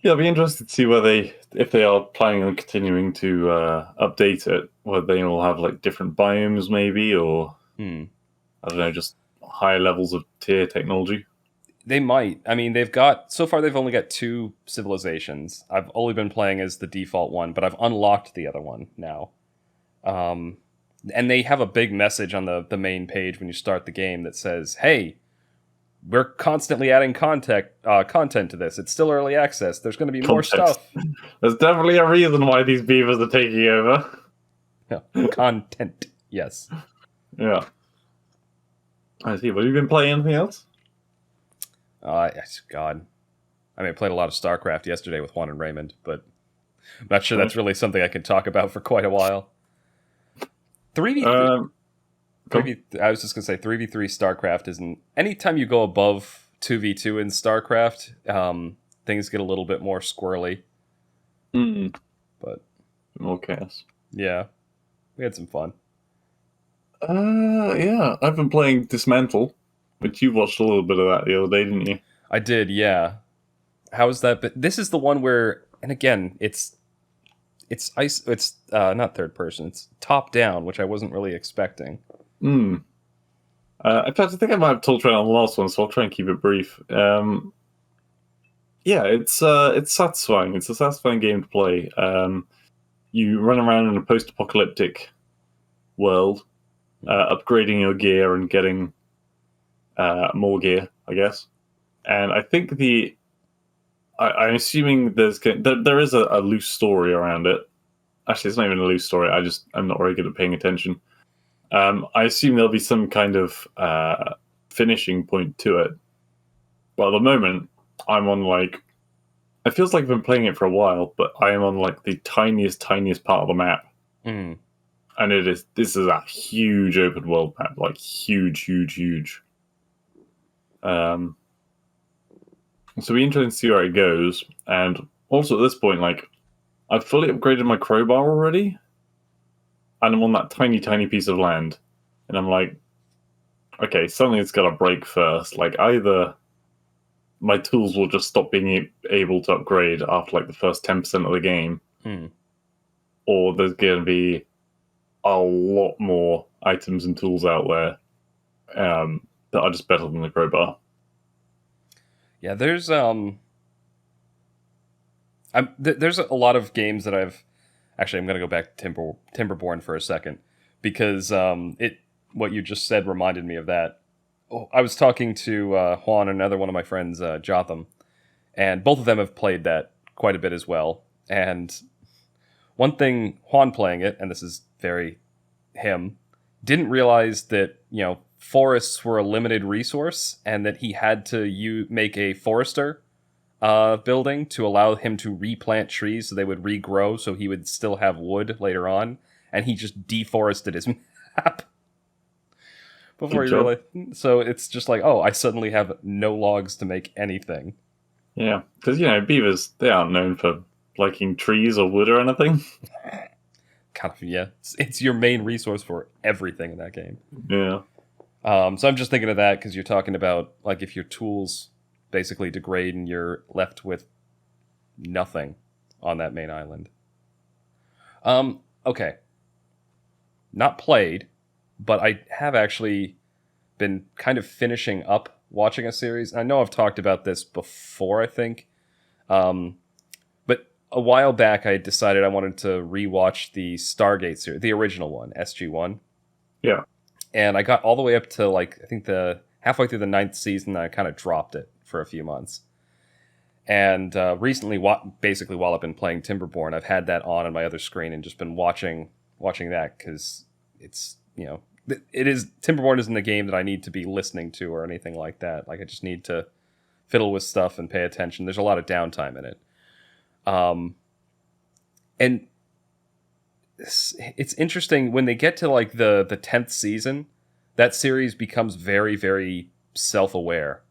Speaker 2: Yeah, I'd be interested to see if they are planning on continuing to update it, whether they will have like different biomes maybe, or I don't know, just higher levels of tier technology.
Speaker 1: They might. I mean, so far they've only got 2 civilizations. I've only been playing as the default one, but I've unlocked the other one now. And they have a big message on the main page when you start the game that says, "Hey, we're constantly adding content to this. It's still early access. There's going to be more stuff."
Speaker 2: There's definitely a reason why these beavers are taking over.
Speaker 1: Yeah. Content, yes.
Speaker 2: Yeah. I see. Have you been playing anything else?
Speaker 1: God. I mean, I played a lot of StarCraft yesterday with Juan and Raymond, but I'm not sure that's really something I can talk about for quite a while. 3v3. I was just going to say 3v3 StarCraft isn't... Anytime you go above 2v2 in StarCraft, things get a little bit more squirrely. But
Speaker 2: more chaos.
Speaker 1: Yeah. We had some fun.
Speaker 2: Yeah. I've been playing Dismantle, but you watched a little bit of that the other day, didn't you?
Speaker 1: I did, yeah. How is that? But this is the one where, and again, it's not third person. It's top down, which I wasn't really expecting.
Speaker 2: In fact, I think I might have told you on the last one, so I'll try and keep it brief. Yeah, it's satisfying. It's a satisfying game to play. You run around in a post-apocalyptic world, upgrading your gear and getting more gear, I guess. And I think I'm assuming there is a loose story around it. Actually, it's not even a loose story. I'm not very good at paying attention. I assume there'll be some kind of finishing point to it. But at the moment, I'm on it feels like I've been playing it for a while, but I am on the tiniest part of the map. And this is a huge open world map, huge. So it'll be interesting to see where it goes. And also at this point, I've fully upgraded my crowbar already. And I'm on that tiny piece of land. And I'm like, okay, something's got to break first. Either my tools will just stop being able to upgrade after the first 10% of the game. Or there's going to be a lot more items and tools out there that are just better than the crowbar.
Speaker 1: Yeah, there's a lot of games that I've... Actually, I'm going to go back to TimberBorn for a second, because what you just said reminded me of that. I was talking to Juan and another one of my friends, Jotham, and both of them have played that quite a bit as well. And one thing, Juan playing it, and this is very him, didn't realize that, forests were a limited resource, and that he had to make a forester building to allow him to replant trees so they would regrow, so he would still have wood later on, and he just deforested his map before he realized. So it's just I suddenly have no logs to make anything.
Speaker 2: Yeah, because beavers, they aren't known for liking trees or wood or anything.
Speaker 1: Kind of, yeah. It's your main resource for everything in that game.
Speaker 2: Yeah.
Speaker 1: So I'm just thinking of that because you're talking about if your tools basically degrade and you're left with nothing on that main island. Okay. Not played, but I have actually been kind of finishing up watching a series. I know I've talked about this before, I think. But a while back I decided I wanted to rewatch the Stargate series, the original one, SG-1.
Speaker 2: Yeah.
Speaker 1: And I got all the way up to I think halfway through the 9th season, and I kind of dropped it for a few months. And recently, basically while I've been playing TimberBorn, I've had that on my other screen and just been watching that because it's, TimberBorn isn't a game that I need to be listening to or anything like that. I just need to fiddle with stuff and pay attention. There's a lot of downtime in it. And it's interesting when they get to the 10th season, that series becomes very, very self-aware.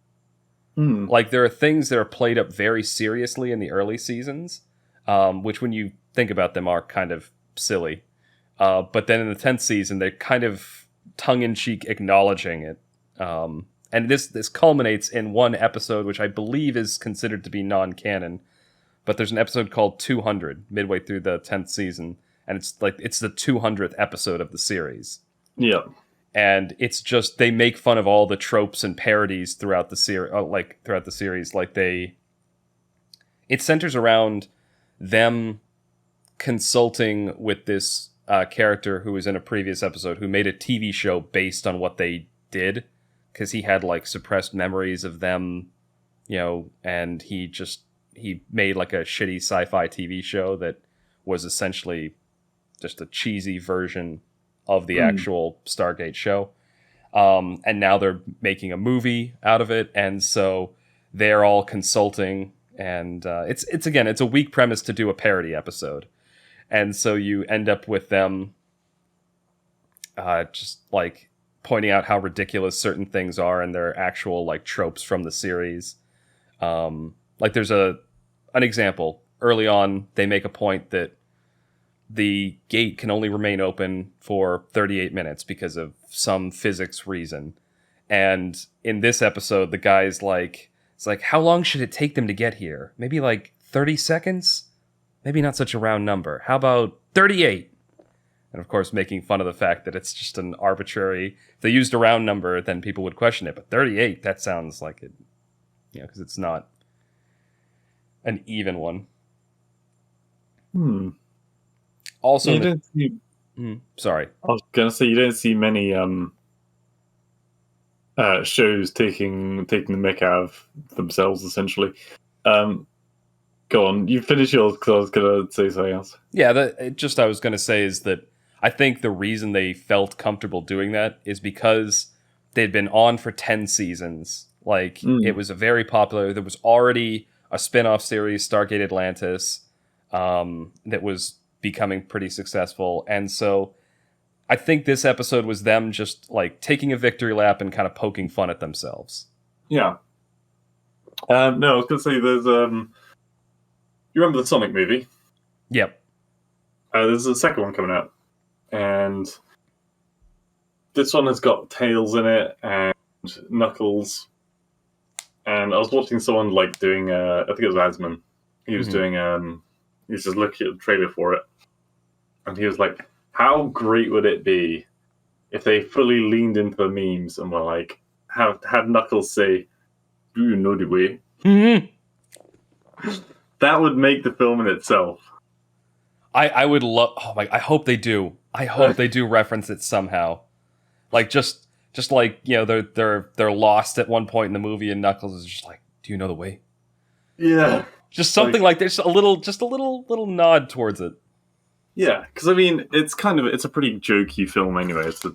Speaker 1: There are things that are played up very seriously in the early seasons, which when you think about them, are kind of silly. But then in the 10th season, they're kind of tongue-in-cheek acknowledging it. And this culminates in one episode, which I believe is considered to be non-canon. But there's an episode called 200 midway through the 10th season, and it's the 200th episode of the series.
Speaker 2: Yeah.
Speaker 1: And it's just, they make fun of all the tropes and parodies throughout the series. It centers around them consulting with this character who was in a previous episode who made a TV show based on what they did, because he had like suppressed memories of them, and he made like a shitty sci-fi TV show that was essentially just a cheesy version of the actual Stargate show. And now they're making a movie out of it, and so they're all consulting, and it's a weak premise to do a parody episode. And so you end up with them just like pointing out how ridiculous certain things are and their actual like tropes from the series. Like there's an example early on. They make a point that the gate can only remain open for 38 minutes because of some physics reason. And in this episode, the guy's like, it's like, how long should it take them to get here? Maybe like 30 seconds? Maybe not such a round number. How about 38? And of course, making fun of the fact that it's just an arbitrary... If they used a round number, then people would question it. But 38, that sounds like it... because it's not an even one. Also... sorry.
Speaker 2: I was going to say, you don't see many shows taking the mick out of themselves, essentially. Go on, you finish yours, because I was going to say something else.
Speaker 1: Yeah, I was going to say is that I think the reason they felt comfortable doing that is because they'd been on for 10 seasons. Like, it was a very popular... There was already a spin-off series, Stargate Atlantis, that was becoming pretty successful. And so I think this episode was them just, like, taking a victory lap and kind of poking fun at themselves.
Speaker 2: Yeah. No, I was going to say there's... You remember the Sonic movie?
Speaker 1: Yep.
Speaker 2: There's a second one coming out. And this one has got Tails in it and Knuckles. And I was watching someone like doing, I think it was Asman. He was doing, he was just looking at the trailer for it. And he was like, how great would it be if they fully leaned into the memes and were like, had Knuckles say, do you know the way? That would make the film in itself.
Speaker 1: I would love... Oh my... I hope they do. I hope they do reference it somehow. Like, just like, they're lost at one point in the movie and Knuckles is just like, do you know the way?
Speaker 2: Yeah.
Speaker 1: Just something like there's a little nod towards it.
Speaker 2: Yeah, because I mean, it's a pretty jokey film anyway. It's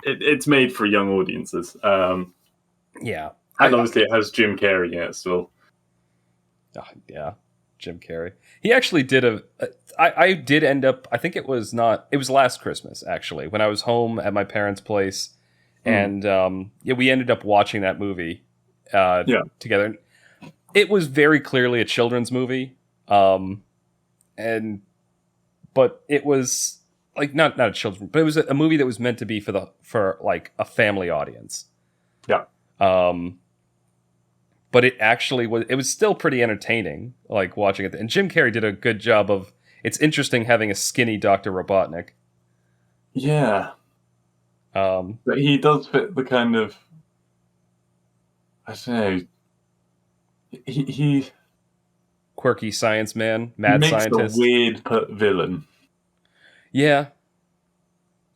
Speaker 2: it's made for young audiences.
Speaker 1: Yeah.
Speaker 2: And obviously it has Jim Carrey in it still.
Speaker 1: Yeah, Jim Carrey. He actually did I did end up... I think it was last Christmas, actually, when I was home at my parents' place. And we ended up watching that movie together. It was very clearly a children's movie. But it was like not a children's, but it was a movie that was meant to be for like a family audience.
Speaker 2: Yeah.
Speaker 1: But it actually was still pretty entertaining, like watching it. And Jim Carrey did a good job of... It's interesting having a skinny Dr. Robotnik.
Speaker 2: Yeah. But he does fit the kind of... I don't know. He
Speaker 1: quirky science man, mad
Speaker 2: makes
Speaker 1: scientist.
Speaker 2: A weird villain.
Speaker 1: Yeah.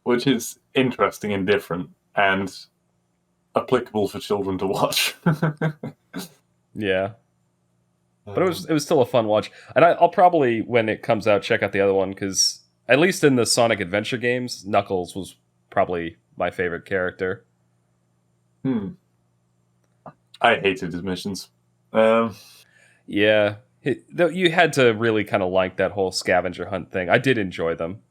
Speaker 2: Which is interesting and different, and applicable for children to watch.
Speaker 1: Yeah. But it was still a fun watch. And I'll probably, when it comes out, check out the other one, because at least in the Sonic Adventure games, Knuckles was probably my favorite character.
Speaker 2: I hated his missions.
Speaker 1: Yeah. You had to really kind of like that whole scavenger hunt thing. I did enjoy them.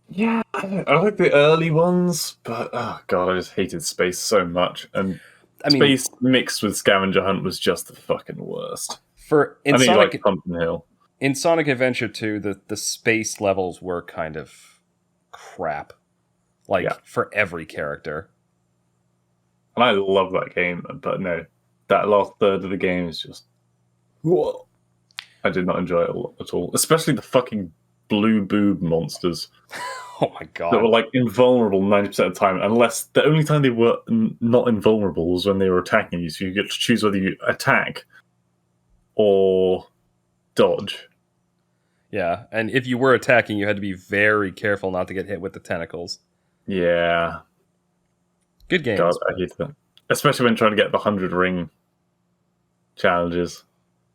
Speaker 2: Yeah, I like the early ones, but oh god, I just hated space so much. And space mixed with scavenger hunt was just the fucking worst.
Speaker 1: Like
Speaker 2: Pumpkin Hill.
Speaker 1: in Sonic Adventure 2, the space levels were kind of crap. Like, for every character.
Speaker 2: And I love that game, but no, that last third of the game is just... Whoa. I did not enjoy it at all. Especially the fucking blue boob monsters.
Speaker 1: Oh my god.
Speaker 2: That were like invulnerable 90% of the time, unless the only time they were not invulnerable was when they were attacking you, so you get to choose whether you attack or dodge.
Speaker 1: Yeah, and if you were attacking, you had to be very careful not to get hit with the tentacles.
Speaker 2: Yeah.
Speaker 1: Good games.
Speaker 2: God, I hate that. Especially when trying to get the 100 ring challenges.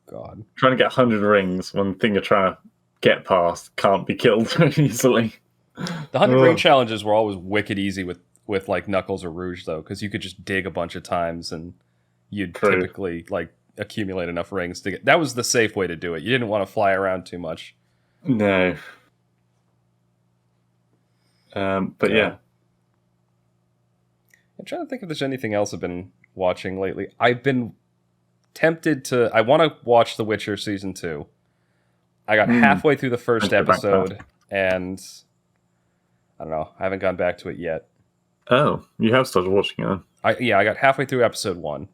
Speaker 1: God.
Speaker 2: Trying to get 100 rings when the thing you're trying to get past can't be killed easily.
Speaker 1: The 100 ring challenges were always wicked easy with like Knuckles or Rouge, though, because you could just dig a bunch of times and you'd typically like accumulate enough rings to get... That was the safe way to do it. You didn't want to fly around too much.
Speaker 2: No. But yeah.
Speaker 1: I'm trying to think if there's anything else I've been watching lately. I've been tempted to... I want to watch The Witcher Season 2. I got halfway through the first episode, and I don't know. I haven't gone back to it yet.
Speaker 2: Oh, you have started watching it.
Speaker 1: I got halfway through episode 1.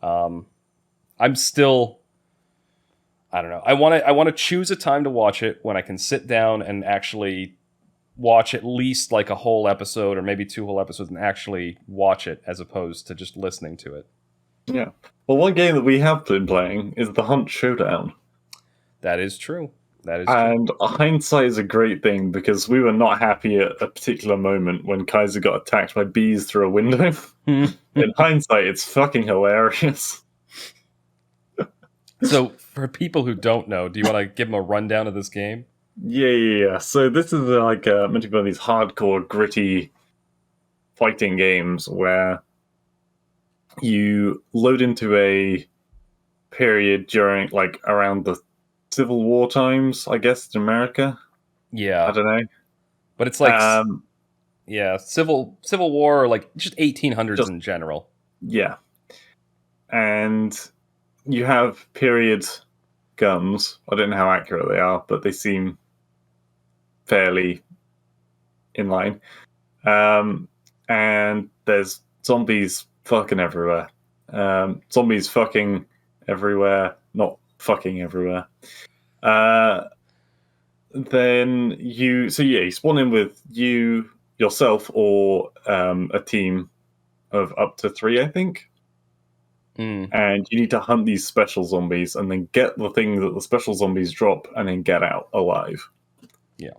Speaker 1: I'm still... I don't know. I want to choose a time to watch it when I can sit down and actually watch at least like a whole episode or maybe 2 whole episodes and actually watch it as opposed to just listening to it.
Speaker 2: Yeah. Well, one game that we have been playing is the Hunt Showdown.
Speaker 1: That is true.
Speaker 2: And hindsight is a great thing because we were not happy at a particular moment when Kyzzer got attacked by bees through a window. In hindsight, it's fucking hilarious.
Speaker 1: So, for people who don't know, do you want to give them a rundown of this game?
Speaker 2: Yeah. So this is like meant to be one of these hardcore, gritty fighting games where you load into a period during, like, around the Civil War times, I guess, in America.
Speaker 1: Yeah.
Speaker 2: I don't know.
Speaker 1: But it's like, Civil War, or like just 1800s in general.
Speaker 2: Yeah. And you have period guns. I don't know how accurate they are, but they seem fairly in line. And there's zombies fucking everywhere. Zombies fucking everywhere, not fucking everywhere. Then you spawn in with yourself or a team of up to 3, I think. And you need to hunt these special zombies and then get the thing that the special zombies drop and then get out alive.
Speaker 1: Yeah.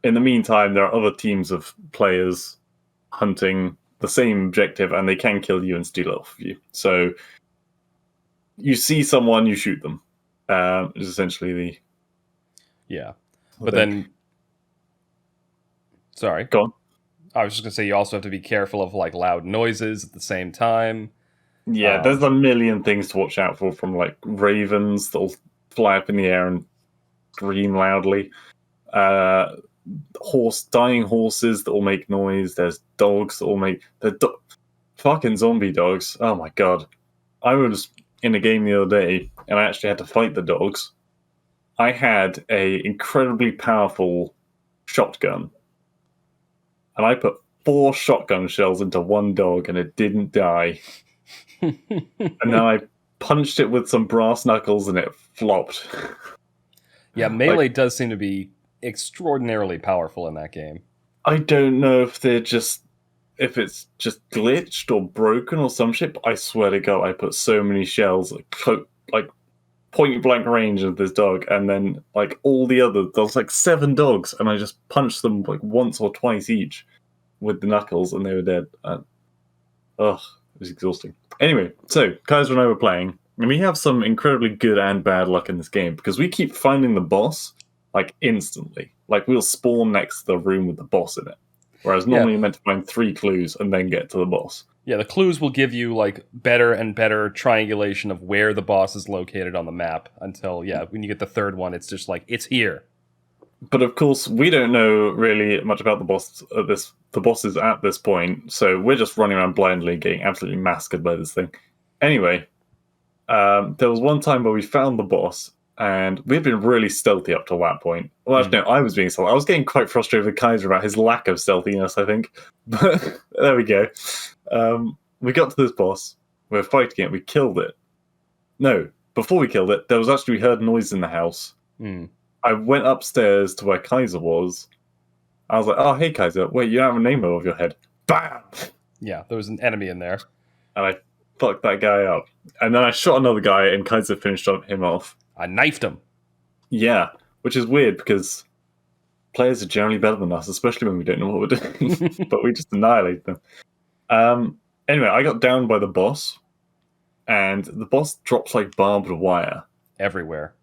Speaker 2: In the meantime, there are other teams of players hunting the same objective, and they can kill you and steal it off of you. So you see someone, you shoot them. Is essentially the...
Speaker 1: Yeah. But then... Sorry.
Speaker 2: Go on.
Speaker 1: I was just going to say you also have to be careful of like loud noises at the same time.
Speaker 2: Yeah, there's a million things to watch out for, from like ravens that'll fly up in the air and scream loudly. Dying horses that will make noise. There's dogs that will make... fucking zombie dogs. Oh my god. I was in a game the other day, and I actually had to fight the dogs. I had a incredibly powerful shotgun, and I put 4 shotgun shells into one dog, and it didn't die. And then I punched it with some brass knuckles, and it flopped.
Speaker 1: Yeah, melee does seem to be extraordinarily powerful in that game.
Speaker 2: I don't know if if it's just glitched or broken or some shit, but I swear to God, I put so many shells like point blank range of this dog, and then like all the other, there's like 7 dogs, and I just punched them like once or twice each with the knuckles, and they were dead. It was exhausting. Anyway, so Kyzzer and I were playing, and we have some incredibly good and bad luck in this game because we keep finding the boss like instantly. Like we'll spawn next to the room with the boss in it. Whereas normally you're meant to find 3 clues and then get to the boss. Yeah,
Speaker 1: the clues will give you like better and better triangulation of where the boss is located on the map until, when you get the 3rd one, it's just like, it's here.
Speaker 2: But of course, we don't know really much about the bosses at this point, so we're just running around blindly, getting absolutely massacred by this thing. Anyway, there was one time where we found the boss, and we'd been really stealthy up to that point. Well, actually, no, I was being stealthy. I was getting quite frustrated with Kyzzer about his lack of stealthiness, I think. But there we go. We got to this boss. We were fighting it. We killed it. No, before we killed it, we heard noise in the house. I went upstairs to where Kyzzer was. I was like, "Oh, hey, Kyzzer. Wait, you don't have a name above your head." Bam!
Speaker 1: Yeah, there was an enemy in there.
Speaker 2: And I fucked that guy up. And then I shot another guy, and Kyzzer finished him off.
Speaker 1: I knifed him.
Speaker 2: Yeah, which is weird because players are generally better than us, especially when we don't know what we're doing. But we just annihilate them. Anyway, I got downed by the boss, and the boss drops like barbed wire
Speaker 1: everywhere.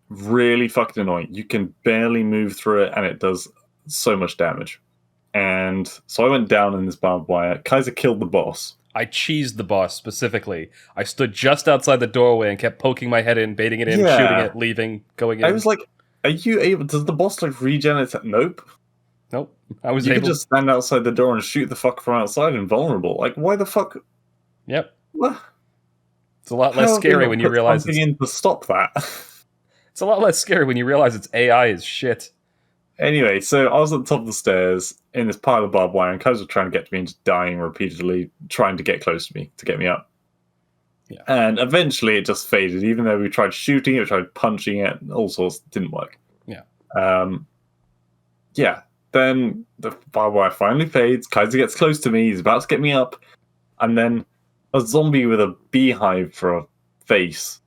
Speaker 2: Really fucking annoying. You can barely move through it, and it does so much damage. And so I went down in this barbed wire. Kyzzer killed the boss.
Speaker 1: I cheesed the boss specifically. I stood just outside the doorway and kept poking my head in, baiting it in, shooting it, leaving, going in.
Speaker 2: I was like, are you able... Does the boss like regen its... Nope.
Speaker 1: Nope. I was
Speaker 2: you
Speaker 1: able...
Speaker 2: could just stand outside the door and shoot the fuck from outside invulnerable. Like, why the fuck...
Speaker 1: Yep.
Speaker 2: What?
Speaker 1: It's a lot less scary when you realize
Speaker 2: it's... in to stop that.
Speaker 1: It's a lot less scary when you realize its AI is shit.
Speaker 2: Anyway, so I was at the top of the stairs in this pile of barbed wire, and Kyzzer was trying to get to me and just dying repeatedly, trying to get close to me to get me up. Yeah. And eventually it just faded, even though we tried shooting it, we tried punching it, all sorts, didn't work.
Speaker 1: Yeah.
Speaker 2: Yeah. Then the barbed wire finally fades, Kyzzer gets close to me, he's about to get me up, and then a zombie with a beehive for a face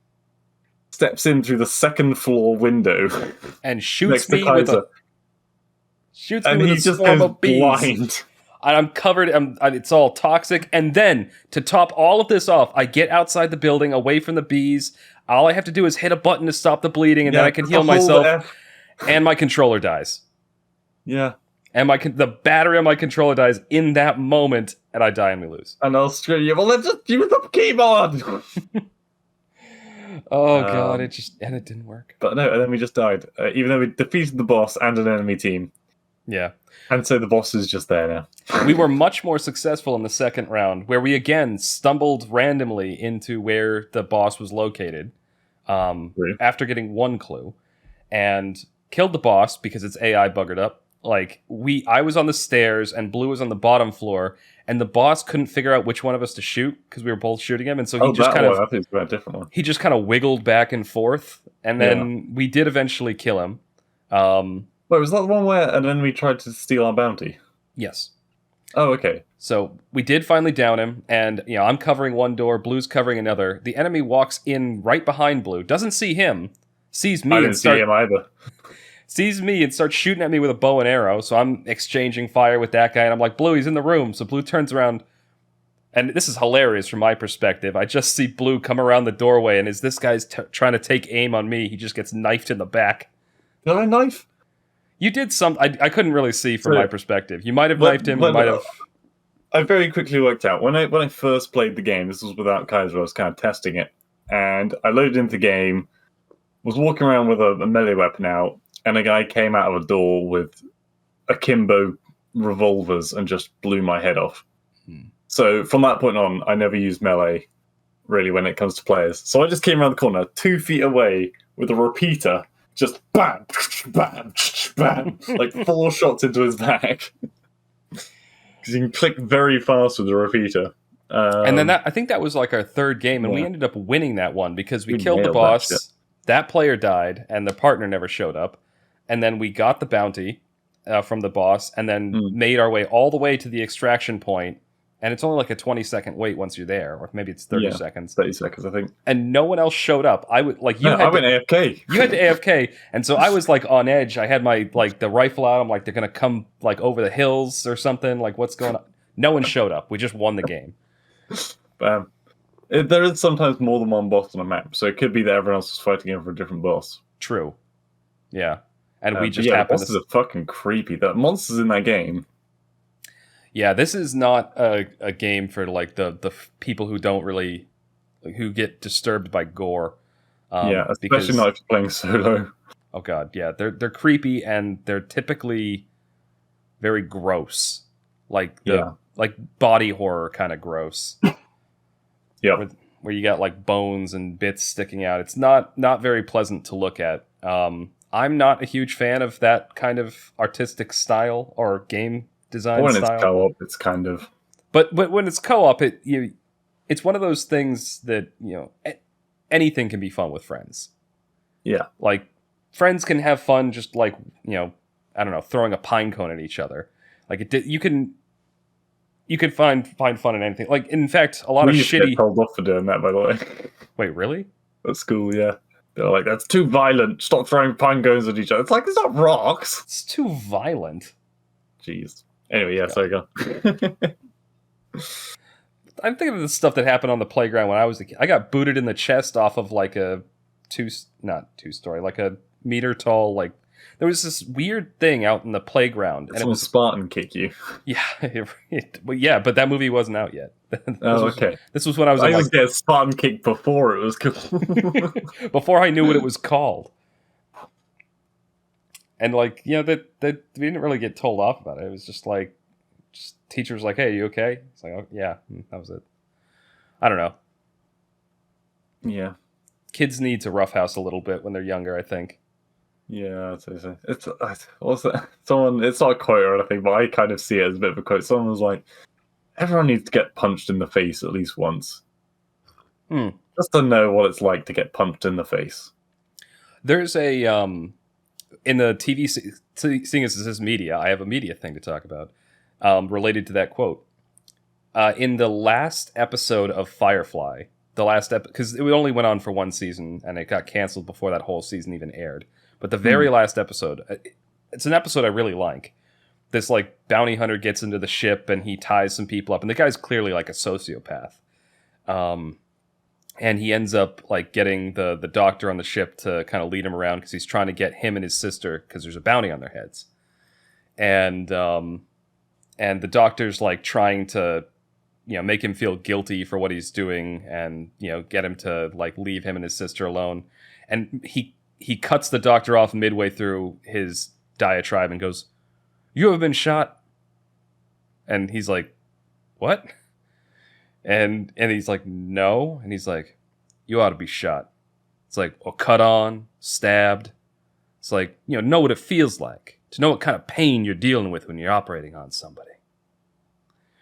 Speaker 2: steps in through the second floor window
Speaker 1: and shoots me with a... Shoots me with a swarm of bees. Blind. I'm covered. It's all toxic. And then, to top all of this off, I get outside the building, away from the bees. All I have to do is hit a button to stop the bleeding, and then I can heal myself. And my controller dies.
Speaker 2: Yeah.
Speaker 1: And the battery on my controller dies in that moment, and I die and we lose.
Speaker 2: And I'll scream you. Well, let's just use the keyboard.
Speaker 1: Oh god, it didn't work.
Speaker 2: But no, and then we just died, even though we defeated the boss and an enemy team.
Speaker 1: Yeah.
Speaker 2: And so the boss is just there now.
Speaker 1: We were much more successful in the second round, where we again stumbled randomly into where the boss was located after getting one clue, and killed the boss because its AI buggered up. Like, I was on the stairs and Blue was on the bottom floor, and the boss couldn't figure out which one of us to shoot because we were both shooting him, and so he just kind of...
Speaker 2: I think it's a different one.
Speaker 1: He just kind of wiggled back and forth, and then we did eventually kill him.
Speaker 2: Wait, was that the one where an enemy tried to steal our bounty?
Speaker 1: Yes.
Speaker 2: Oh, okay.
Speaker 1: So we did finally down him, and I'm covering one door, Blue's covering another. The enemy walks in right behind Blue, doesn't see him, sees me,
Speaker 2: I didn't see him either.
Speaker 1: Sees me and starts shooting at me with a bow and arrow. So I'm exchanging fire with that guy, and I'm like, Blue, he's in the room. So Blue turns around, and this is hilarious from my perspective. I just see Blue come around the doorway, and as this guy's trying to take aim on me, he just gets knifed in the back.
Speaker 2: Did I knife?
Speaker 1: You did some... I couldn't really see from my perspective. You might have knifed him, you might have...
Speaker 2: I very quickly worked out. When I first played the game, this was without Kyzzer, I was kind of testing it, and I loaded into the game, was walking around with a melee weapon out, and a guy came out of a door with akimbo revolvers and just blew my head off. So from that point on, I never used melee, really, when it comes to players. So I just came around the corner, 2 feet away, with a repeater, just bam, bam, bam, like 4 shots into his back. Because you can click very fast with the repeater.
Speaker 1: And then I think that was like our third game, and we ended up winning that one because we killed the boss, that player died, and the partner never showed up. And then we got the bounty from the boss, and then made our way all the way to the extraction point. And it's only like a 20-second wait once you're there, or maybe it's 30 seconds.
Speaker 2: 30 seconds, I think.
Speaker 1: And no one else showed up. I went
Speaker 2: AFK.
Speaker 1: You had to AFK, and so I was like on edge. I had my the rifle out. I'm like, they're gonna come like over the hills or something. Like, what's going on? No one showed up. We just won the game.
Speaker 2: There is sometimes more than one boss on a map, so it could be that everyone else is fighting over a different boss.
Speaker 1: True. Yeah. And we just happened to...
Speaker 2: bosses are fucking creepy. The monsters in that game...
Speaker 1: Yeah, this is not a game for like the people who don't really... who get disturbed by gore.
Speaker 2: Especially not if you're playing solo.
Speaker 1: Oh god, yeah. They're creepy, and they're typically very gross. Like body horror kind of gross.
Speaker 2: Yeah.
Speaker 1: where you got like bones and bits sticking out. It's not very pleasant to look at. I'm not a huge fan of that kind of artistic style or game design
Speaker 2: when
Speaker 1: style.
Speaker 2: It's co-op, it's kind of.
Speaker 1: But when it's co-op, it's one of those things that anything can be fun with friends.
Speaker 2: Yeah,
Speaker 1: like friends can have fun just like I don't know, throwing a pine cone at each other. Like you can find fun in anything. Like in fact, a lot of shitty.
Speaker 2: Get told off for doing that, by the way.
Speaker 1: Wait, really?
Speaker 2: At school, yeah. They're like, that's too violent. Stop throwing pine cones at each other. It's like, it's not rocks.
Speaker 1: It's too violent.
Speaker 2: Jeez. Anyway, yeah, sorry, go.
Speaker 1: I'm thinking of the stuff that happened on the playground when I was a kid. I got booted in the chest off of like a not two-story, like a meter tall, like there was this weird thing out in the playground.
Speaker 2: And it was Spartan kick you.
Speaker 1: Yeah, but that movie wasn't out yet.
Speaker 2: Okay.
Speaker 1: This was when I was.
Speaker 2: I used to get a Spartan kick before it was cool.
Speaker 1: Before I knew what it was called. And like, that we didn't really get told off about it. It was just like, teacher was like, "Hey, you okay?" It's like, "Oh yeah," that was it. I don't know.
Speaker 2: Yeah,
Speaker 1: kids need to roughhouse a little bit when they're younger, I think.
Speaker 2: Yeah, I'd say so. It's also someone. It's not a quote or anything, but I kind of see it as a bit of a quote. Someone was like, "Everyone needs to get punched in the face at least once, just to know what it's like to get punched in the face."
Speaker 1: There's a in the TV, seeing as this is media, I have a media thing to talk about related to that quote. In the last episode of Firefly, because it only went on for one season and it got canceled before that whole season even aired. But the very last episode, it's an episode I really like. This like bounty hunter gets into the ship and he ties some people up, and the guy's clearly like a sociopath. And he ends up like getting the doctor on the ship to kind of lead him around because he's trying to get him and his sister, because there's a bounty on their heads. And the doctor's like trying to make him feel guilty for what he's doing, and get him to like leave him and his sister alone. And he cuts the doctor off midway through his diatribe and goes, "You have been shot." And he's like, "What?" And he's like, "No." And he's like, "You ought to be shot." It's like, well, cut on, stabbed. It's like, know what it feels like to know what kind of pain you're dealing with when you're operating on somebody.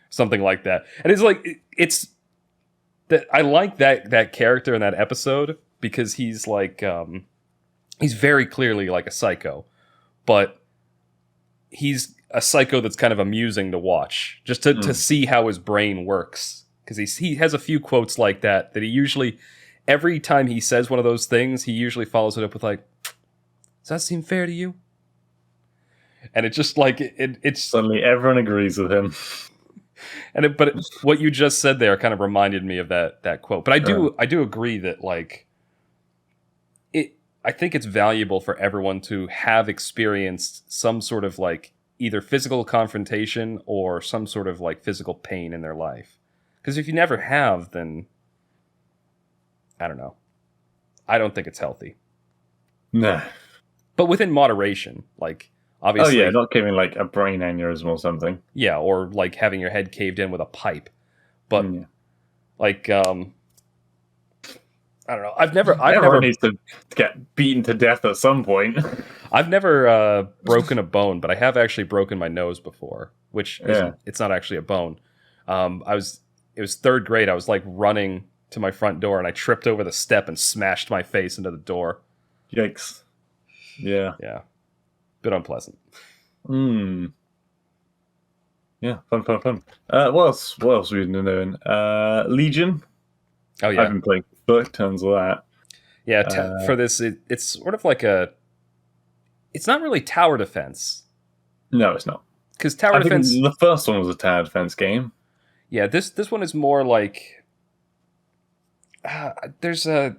Speaker 1: Something like that. And it's like, it's that I like that character in that episode because he's like, he's very clearly like a psycho, but he's a psycho that's kind of amusing to watch, just to see how his brain works. Because he has a few quotes like that he usually, every time he says one of those things, he usually follows it up with like, "Does that seem fair to you?" And it's just like, it's...
Speaker 2: Suddenly everyone agrees with him.
Speaker 1: But what you just said there kind of reminded me of that quote. But I do agree that like I think it's valuable for everyone to have experienced some sort of like either physical confrontation or some sort of like physical pain in their life. Because if you never have, then I don't know. I don't think it's healthy.
Speaker 2: Nah.
Speaker 1: But within moderation, like obviously.
Speaker 2: Oh yeah, not giving like a brain aneurysm or something.
Speaker 1: Yeah, or like having your head caved in with a pipe. But like I don't know. I've never
Speaker 2: needs to get beaten to death at some point.
Speaker 1: I've never broken a bone, but I have actually broken my nose before, which it's not actually a bone. It was third grade. I was like running to my front door and I tripped over the step and smashed my face into the door.
Speaker 2: Yikes. Yeah.
Speaker 1: Yeah. Bit unpleasant.
Speaker 2: Yeah, fun. What else have we been doing? Legion.
Speaker 1: Oh yeah.
Speaker 2: I've been playing book tons of that.
Speaker 1: Yeah, for this it's sort of like it's not really tower defense.
Speaker 2: No, it's not.
Speaker 1: Because tower defense,
Speaker 2: the first one was a tower defense game.
Speaker 1: Yeah, this one is more like there's a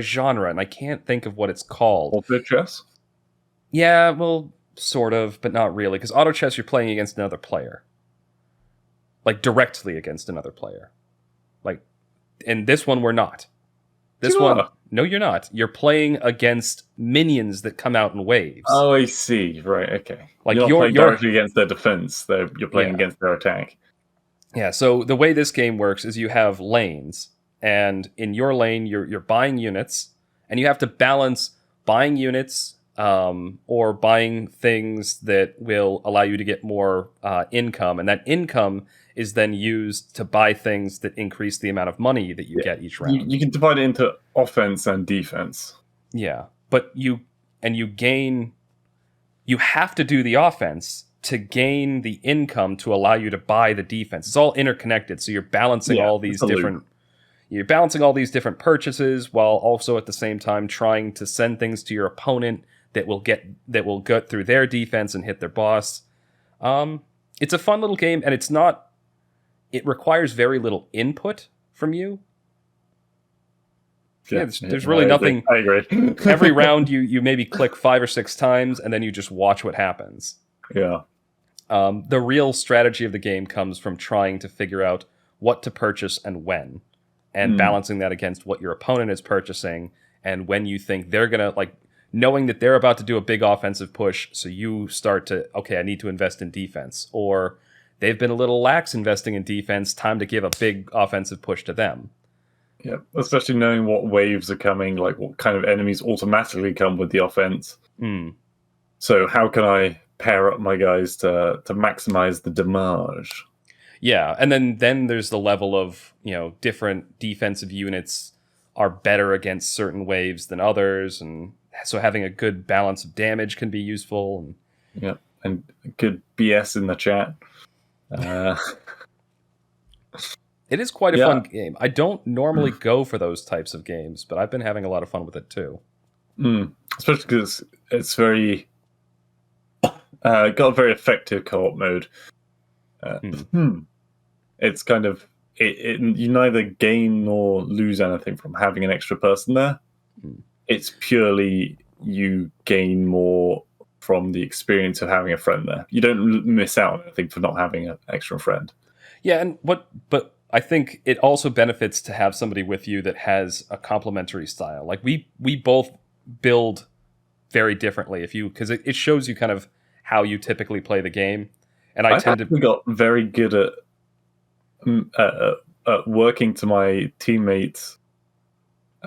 Speaker 1: genre and I can't think of what it's called.
Speaker 2: Auto chess?
Speaker 1: Yeah, well, sort of, but not really. Because auto chess, you're playing against another player, like directly against another player. Like in this one, we're not. No, you're not. You're playing against minions that come out in waves.
Speaker 2: Oh, I see. Right. Okay.
Speaker 1: Like
Speaker 2: you're playing directly against their defense. You're playing against their attack.
Speaker 1: Yeah. So the way this game works is you have lanes, and in your lane, you're buying units, and you have to balance buying units or buying things that will allow you to get more income, and that income is then used to buy things that increase the amount of money that you get each round.
Speaker 2: You can divide it into offense and defense.
Speaker 1: Yeah, but you have to do the offense to gain the income to allow you to buy the defense. It's all interconnected, so you're balancing all these different purchases while also at the same time trying to send things to your opponent that will get through their defense and hit their boss. It's a fun little game, and it requires very little input from you. Yeah, there's really nothing.
Speaker 2: I agree.
Speaker 1: Every round you maybe click 5 or 6 times, and then you just watch what happens.
Speaker 2: Yeah.
Speaker 1: The real strategy of the game comes from trying to figure out what to purchase and when, and balancing that against what your opponent is purchasing, and when you think they're gonna, like, knowing that they're about to do a big offensive push, so you start to, okay, I need to invest in defense, or they've been a little lax investing in defense, time to give a big offensive push to them.
Speaker 2: Yeah, especially knowing what waves are coming, like what kind of enemies automatically come with the offense. So how can I pair up my guys to maximize the damage?
Speaker 1: Yeah, and then there's the level of, different defensive units are better against certain waves than others, and so having a good balance of damage can be useful.
Speaker 2: Yeah, and good BS in the chat.
Speaker 1: It is quite a fun game. I don't normally go for those types of games, but I've been having a lot of fun with it too.
Speaker 2: Especially because it's very got a very effective co-op mode. It's kind of you neither gain nor lose anything from having an extra person there. It's purely you gain more from the experience of having a friend there. You don't miss out on anything for not having an extra friend.
Speaker 1: Yeah, but I think it also benefits to have somebody with you that has a complementary style. Like we both build very differently because it shows you kind of how you typically play the game. And we
Speaker 2: got very good at working to my teammates,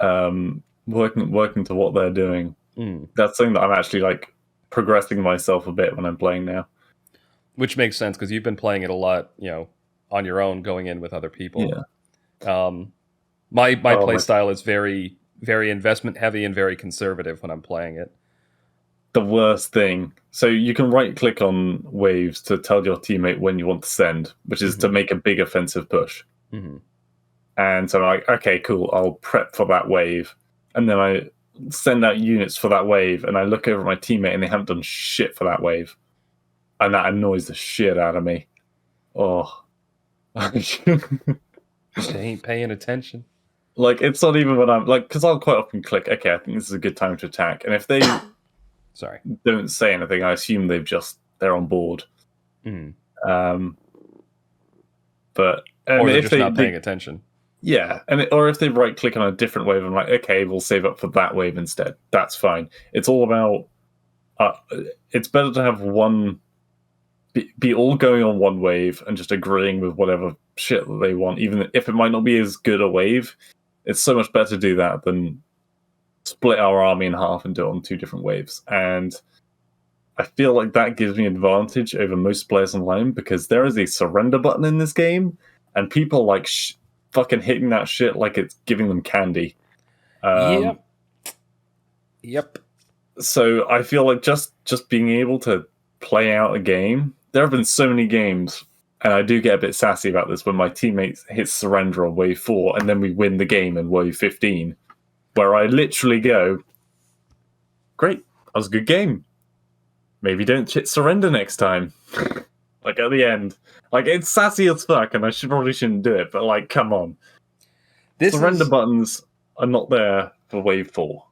Speaker 2: working to what they're doing. That's something that I'm actually like progressing myself a bit when I'm playing now.
Speaker 1: Which makes sense because you've been playing it a lot, on your own, going in with other people.
Speaker 2: Yeah.
Speaker 1: My play style is very, very investment heavy and very conservative when I'm playing it.
Speaker 2: The worst thing. So you can right click on waves to tell your teammate when you want to send, which is to make a big offensive push. And so I'm like, okay, cool, I'll prep for that wave. And then I send out units for that wave, and I look over at my teammate and they haven't done shit for that wave. And that annoys the shit out of me. Oh.
Speaker 1: They ain't paying attention.
Speaker 2: Like, it's not even when I'm like, because I'll quite often click, okay, I think this is a good time to attack. And if they don't say anything, I assume they're on board. But
Speaker 1: or they're just not paying attention.
Speaker 2: Yeah, or if they right click on a different wave, I'm like, okay, we'll save up for that wave instead. That's fine. It's all about. It's better to have one. Be all going on one wave and just agreeing with whatever shit that they want, even if it might not be as good a wave. It's so much better to do that than split our army in half and do it on 2 different waves. And I feel like that gives me advantage over most players online because there is a surrender button in this game, and people like fucking hitting that shit like it's giving them candy.
Speaker 1: Yep.
Speaker 2: So I feel like just being able to play out a game. There have been so many games, and I do get a bit sassy about this when my teammates hit surrender on wave 4 and then we win the game in wave 15, where I literally go, great, that was a good game. Maybe don't hit surrender next time. Like at the end. Like, it's sassy as fuck, and I probably shouldn't do it, but like, come on. Surrender buttons are not there for wave 4.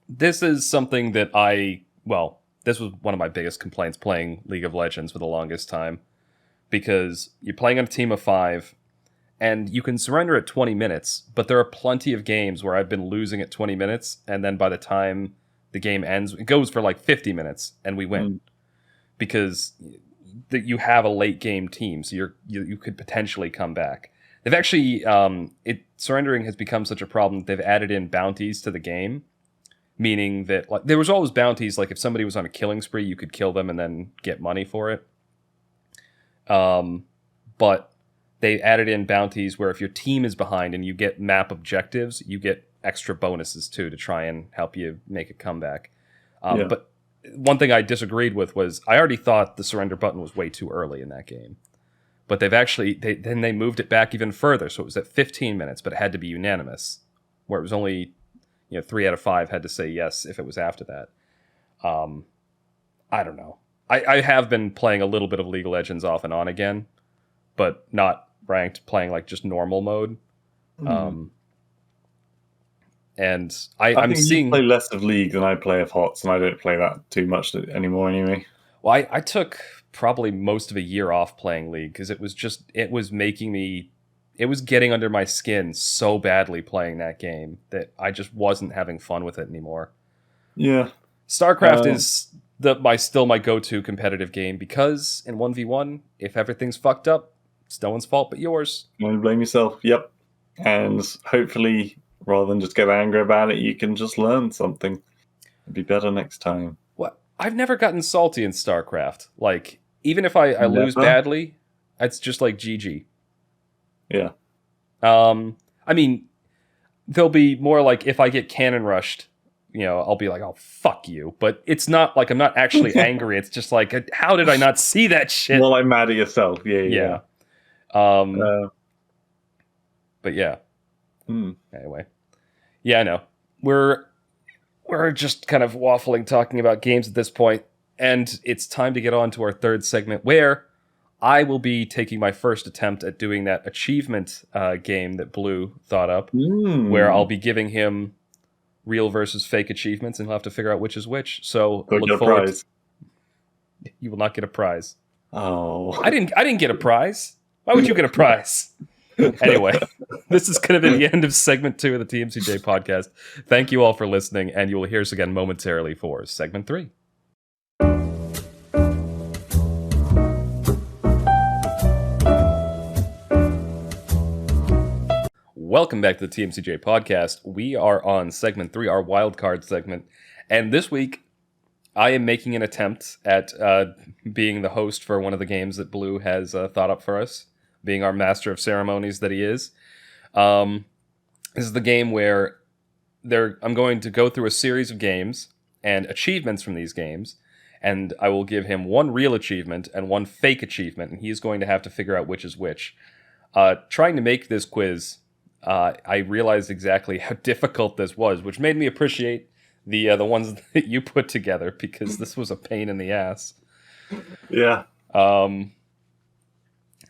Speaker 1: This is something that this was one of my biggest complaints playing League of Legends for the longest time, because you're playing on a team of 5, and you can surrender at 20 minutes, but there are plenty of games where I've been losing at 20 minutes, and then by the time the game ends, it goes for like 50 minutes, and we win. Because you have a late game team, so you could potentially come back. they've actually surrendering has become such a problem that they've added in bounties to the game, meaning that like there was always bounties. Like if somebody was on a killing spree, you could kill them and then get money for it. But they added in bounties where if your team is behind and you get map objectives, you get extra bonuses too to try and help you make a comeback. But one thing I disagreed with was I already thought the surrender button was way too early in that game. But they've actually then they moved it back even further, so it was at 15 minutes, but it had to be unanimous, where it was only 3 out of 5 had to say yes if it was after that. I don't know. I have been playing a little bit of League of Legends off and on again, but not ranked, playing like just normal mode. And I'm
Speaker 2: think
Speaker 1: seeing
Speaker 2: you play less of League than I play of HOTS, and I don't play that too much anymore anyway.
Speaker 1: Well, I took probably most of a year off playing League because it was getting under my skin so badly playing that game that I just wasn't having fun with it anymore.
Speaker 2: Yeah.
Speaker 1: StarCraft is still my go-to competitive game because in 1v1, if everything's fucked up, it's no one's fault but yours.
Speaker 2: Don't blame yourself. Yep. And hopefully, rather than just get angry about it, you can just learn something. It'd be better next time.
Speaker 1: What? I've never gotten salty in StarCraft. Like, even if I lose badly, it's just like GG.
Speaker 2: Yeah.
Speaker 1: I mean, there'll be more like if I get cannon rushed, I'll be like, oh, fuck you. But it's not like I'm not actually angry. It's just like, how did I not see that shit?
Speaker 2: Well, I'm mad at yourself. Yeah.
Speaker 1: But yeah. Anyway. Yeah, I know. We're just kind of waffling, talking about games at this point, and it's time to get on to our third segment where I will be taking my first attempt at doing that achievement game that Blue thought up, where I'll be giving him real versus fake achievements, and he'll have to figure out which is which. So look forward.
Speaker 2: Prize.
Speaker 1: You will not get a prize.
Speaker 2: Oh,
Speaker 1: I didn't get a prize. Why would you get a prize? Anyway, this is going to be the end of segment 2 of the TMCJ podcast. Thank you all for listening, and you will hear us again momentarily for segment 3. Welcome back to the TMCJ podcast. We are on segment 3, our wildcard segment, and this week I am making an attempt at being the host for one of the games that Blue has thought up for us, being our master of ceremonies that he is. This is the game where I'm going to go through a series of games and achievements from these games, and I will give him one real achievement and one fake achievement, and he's going to have to figure out which is which. Trying to make this quiz, I realized exactly how difficult this was, which made me appreciate the ones that you put together, because this was a pain in the ass.
Speaker 2: Yeah.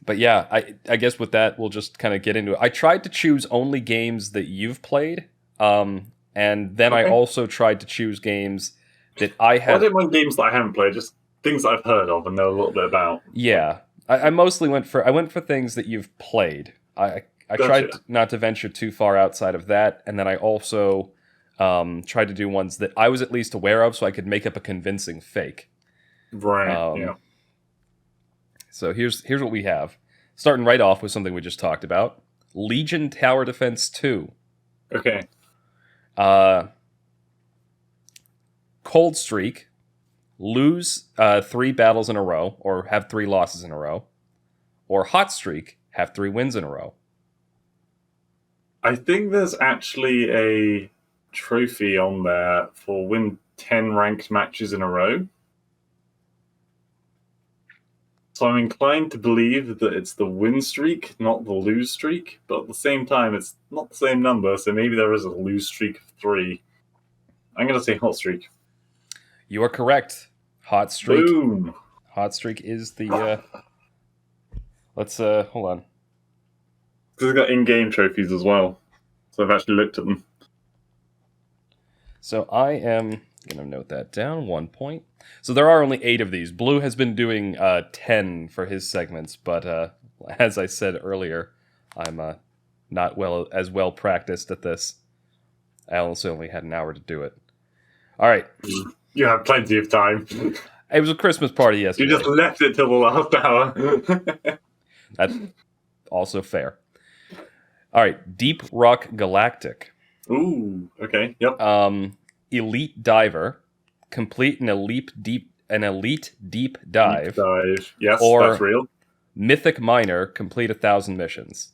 Speaker 1: But yeah, I guess with that, we'll just kind of get into it. I tried to choose only games that you've played, and then I also tried to choose games that I had...
Speaker 2: I don't mind games that I haven't played, just things that I've heard of and know a little bit about.
Speaker 1: Yeah. I mostly went for things that you've played. I tried not to venture too far outside of that, and then I also tried to do ones that I was at least aware of so I could make up a convincing fake.
Speaker 2: Right, yeah.
Speaker 1: So here's what we have. Starting right off with something we just talked about. Legion Tower Defense 2.
Speaker 2: Okay.
Speaker 1: Cold Streak. Lose 3 battles in a row, or have 3 losses in a row. Or Hot Streak. Have 3 wins in a row.
Speaker 2: I think there's actually a trophy on there for win 10 ranked matches in a row. So I'm inclined to believe that it's the win streak, not the lose streak. But at the same time, it's not the same number, so maybe there is a lose streak of 3. I'm going to say Hot Streak.
Speaker 1: You are correct. Hot Streak.
Speaker 2: Boom.
Speaker 1: Hot Streak is the... Let's... hold on.
Speaker 2: Because it's got in-game trophies as well. So I've actually looked at them.
Speaker 1: So I am going to note that down. 1 point. So there are only 8 of these. Blue has been doing 10 for his segments, but as I said earlier, I'm not as well practiced at this. I also only had an hour to do it. All right.
Speaker 2: You have plenty of time.
Speaker 1: It was a Christmas party yesterday.
Speaker 2: You just left it till the last hour.
Speaker 1: That's also fair. All right, Deep Rock Galactic.
Speaker 2: Ooh, okay, yep.
Speaker 1: Elite Diver, complete an elite deep
Speaker 2: Deep
Speaker 1: dive,
Speaker 2: dive. Yes, that's
Speaker 1: or
Speaker 2: real.
Speaker 1: Mythic Miner, complete 1,000 missions.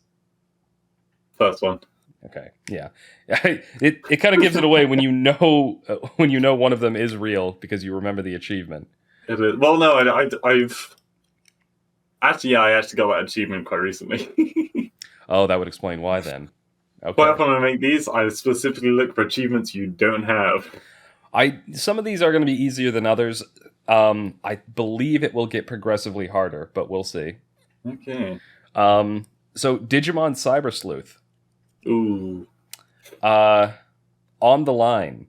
Speaker 2: First one.
Speaker 1: Okay, yeah, it kind of gives it away when you know one of them is real because you remember the achievement.
Speaker 2: It is. Well, no, I've actually, yeah, I actually got that achievement quite recently.
Speaker 1: Oh, that would explain why then.
Speaker 2: Quite
Speaker 1: Okay.
Speaker 2: often when I make these, I specifically look for achievements you don't have.
Speaker 1: Some of these are going to be easier than others. I believe it will get progressively harder, but we'll see.
Speaker 2: Okay.
Speaker 1: So Digimon Cyber Sleuth.
Speaker 2: Ooh.
Speaker 1: On the line.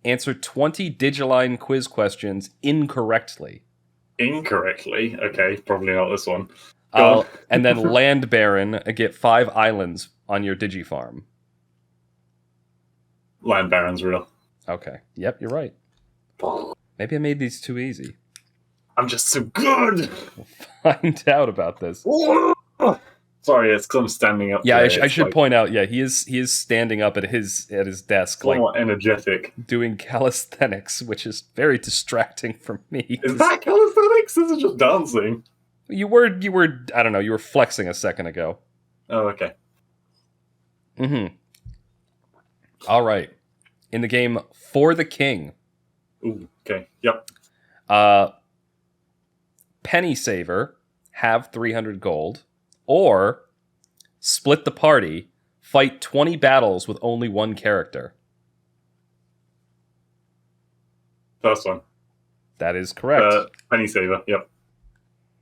Speaker 1: Answer 20 Digiline quiz questions incorrectly.
Speaker 2: Incorrectly? Okay, probably not this one. Go on.
Speaker 1: And then Land Baron, get 5 islands on your Digifarm.
Speaker 2: Land Baron's real.
Speaker 1: Okay. Yep, you're right. Maybe I made these too easy.
Speaker 2: I'm just so good!
Speaker 1: We'll find out about this.
Speaker 2: Sorry, it's because I'm standing up.
Speaker 1: Yeah, I should point out. Yeah, he is standing up at his desk,
Speaker 2: somewhat energetic,
Speaker 1: doing calisthenics, which is very distracting for me.
Speaker 2: Is that calisthenics? This is just dancing.
Speaker 1: You were. I don't know. You were flexing a second ago.
Speaker 2: Oh, okay.
Speaker 1: Mm-hmm. All right. In the game For the King.
Speaker 2: Ooh, okay. Yep.
Speaker 1: Penny Saver, have 300 gold, or split the party, fight 20 battles with only one character.
Speaker 2: First one.
Speaker 1: That is correct.
Speaker 2: Penny Saver, yep.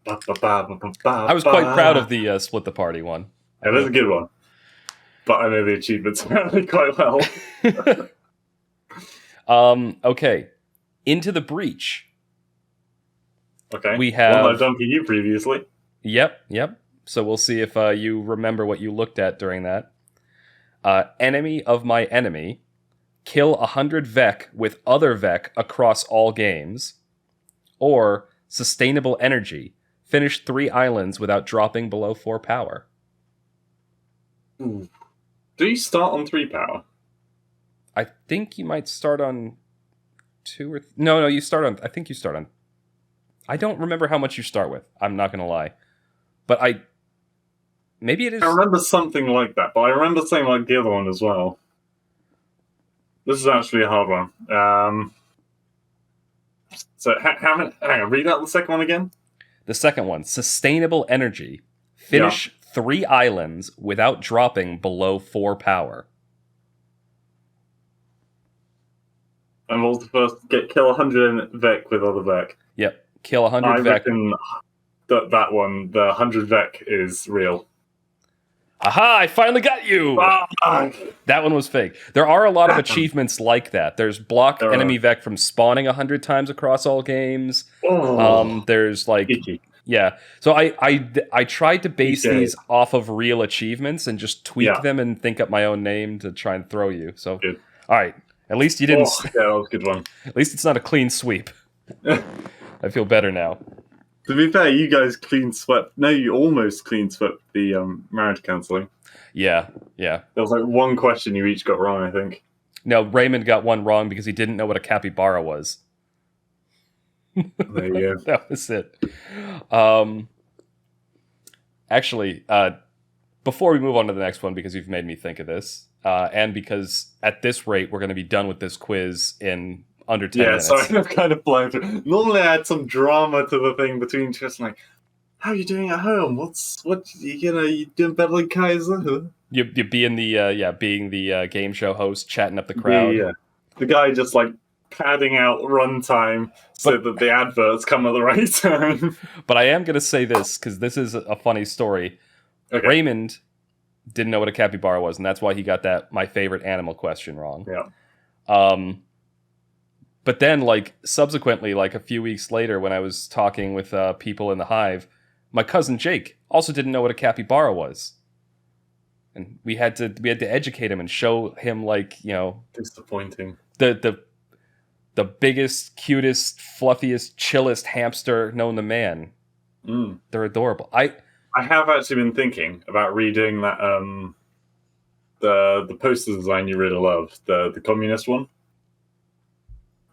Speaker 1: I was quite proud of the split the party one.
Speaker 2: Yeah, that's a good one. But I know the achievements apparently quite well.
Speaker 1: Okay. Into the Breach.
Speaker 2: Okay.
Speaker 1: We have
Speaker 2: one I've done for you previously.
Speaker 1: Yep. So we'll see if you remember what you looked at during that. Enemy of my enemy. Kill 100 Vec with other Vec across all games. Or Sustainable Energy. Finish 3 islands without dropping below 4 power.
Speaker 2: Ooh. Do you start on 3 power?
Speaker 1: I think you might start on 2 or... No, you start on... I think you start on... I don't remember how much you start with. I'm not going to lie. But maybe it is...
Speaker 2: I remember something like that, but I remember saying like the other one as well. This is actually a hard one. So, hang on, read out the second one again.
Speaker 1: The second one, Sustainable Energy. Finish 3 islands without dropping below 4 power.
Speaker 2: And what was the first? Kill 100 Vec with other Vec.
Speaker 1: Yep. Kill 100 Vec.
Speaker 2: I reckon that one, the 100 Vec, is real.
Speaker 1: Aha! I finally got you! That one was fake. There are a lot of achievements like that. There's block enemy Vec from spawning 100 times across all games. There's like... Yeah. So I tried to base these off of real achievements and just tweak them and think up my own name to try and throw you. So,
Speaker 2: good.
Speaker 1: All right. At least you didn't...
Speaker 2: yeah, that was a good one.
Speaker 1: At least it's not a clean sweep. I feel better now.
Speaker 2: To be fair, you guys clean swept. No, you almost clean swept the marriage counselling.
Speaker 1: Yeah.
Speaker 2: There was like one question you each got wrong, I think.
Speaker 1: No, Raymond got one wrong because he didn't know what a capybara was.
Speaker 2: There you go.
Speaker 1: That was it. Actually, before we move on to the next one, because you've made me think of this, and because at this rate we're going to be done with this quiz in under 10 minutes.
Speaker 2: Yeah, sorry, I'm kind of blown through. Normally I had some drama to the thing between just like, how are you doing at home? You doing better than Kyzzer?
Speaker 1: You being the game show host, chatting up the crowd.
Speaker 2: Yeah. The guy just like padding out runtime so that the adverts come at the right time.
Speaker 1: But I am going to say this, because this is a funny story. Okay. Raymond didn't know what a capybara was, and that's why he got that my favorite animal question wrong.
Speaker 2: Yeah.
Speaker 1: But then, like, subsequently, like a few weeks later, when I was talking with people in the hive, my cousin Jake also didn't know what a capybara was. And we had to educate him and show him, like,
Speaker 2: disappointing.
Speaker 1: The biggest, cutest, fluffiest, chillest hamster known to man. They're adorable. I
Speaker 2: have actually been thinking about redoing that the poster design you really love, the communist one,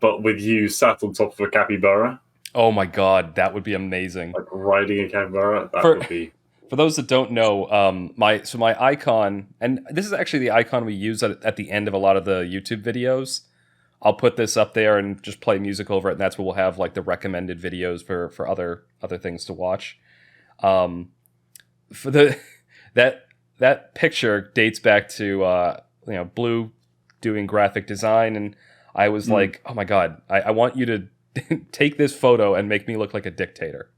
Speaker 2: but with you sat on top of a capybara.
Speaker 1: Oh my god, that would be amazing!
Speaker 2: Like riding a capybara, would be.
Speaker 1: For those that don't know, my icon, and this is actually the icon we use at the end of a lot of the YouTube videos. I'll put this up there and just play music over it, and that's where we'll have like the recommended videos for other things to watch. For that picture dates back to Blue doing graphic design, and I was like, oh my god, I want you to take this photo and make me look like a dictator.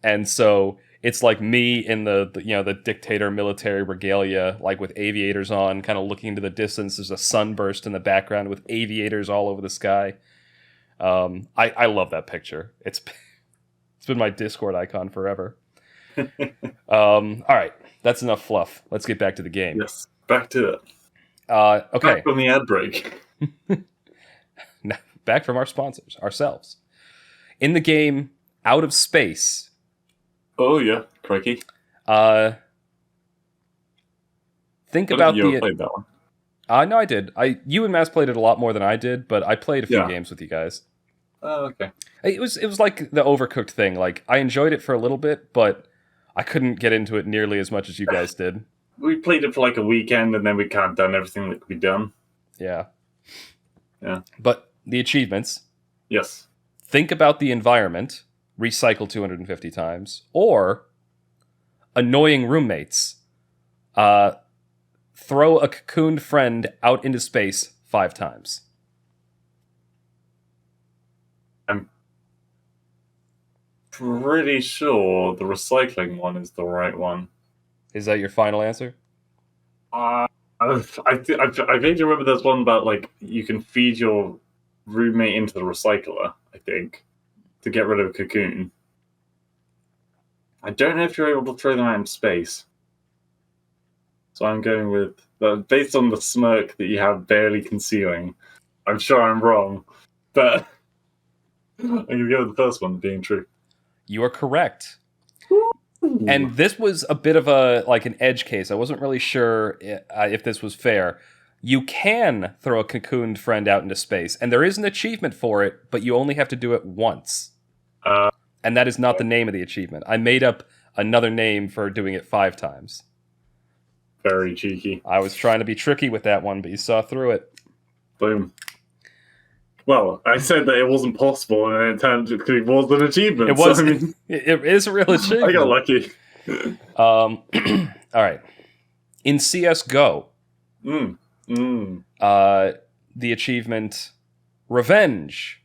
Speaker 1: And so it's like me in the dictator military regalia, like with aviators on, kind of looking into the distance. There's a sunburst in the background with aviators all over the sky. I love that picture. It's been my Discord icon forever. All right, that's enough fluff. Let's get back to the game.
Speaker 2: Yes, back to it.
Speaker 1: Okay.
Speaker 2: Back from the ad break.
Speaker 1: Back from our sponsors, ourselves. In the game, Out of Space.
Speaker 2: Oh yeah, crikey.
Speaker 1: Think about
Speaker 2: you played that one.
Speaker 1: No, I did. You and Mass played it a lot more than I did, but I played a few games with you guys.
Speaker 2: Oh, okay.
Speaker 1: It was like the Overcooked thing. Like I enjoyed it for a little bit, but I couldn't get into it nearly as much as you guys did.
Speaker 2: We played it for like a weekend, and then we kind of done everything that could be done.
Speaker 1: Yeah.
Speaker 2: Yeah.
Speaker 1: But the achievements.
Speaker 2: Yes.
Speaker 1: Think about the environment. Recycle 250 times. Or annoying roommates. Throw a cocooned friend out into space 5 times.
Speaker 2: I'm pretty sure the recycling one is the right one.
Speaker 1: Is that your final answer?
Speaker 2: I vaguely remember there's one about like you can feed your roommate into the recycler, I think, to get rid of a cocoon. I don't know if you're able to throw them out in space. So I'm going with, based on the smirk that you have barely concealing, I'm sure I'm wrong, but I'm going to go with the first one being true.
Speaker 1: You are correct. And this was a bit of an edge case. I wasn't really sure if this was fair. You can throw a cocooned friend out into space, and there is an achievement for it, but you only have to do it once. And that is not the name of the achievement. I made up another name for doing it 5 times.
Speaker 2: Very cheeky.
Speaker 1: I was trying to be tricky with that one, but you saw through it.
Speaker 2: Boom. Well, I said that it wasn't possible, and it turned out it was an achievement.
Speaker 1: It was. So, I mean, it is a real achievement.
Speaker 2: I got lucky.
Speaker 1: All right. In CS:GO, the achievement Revenge.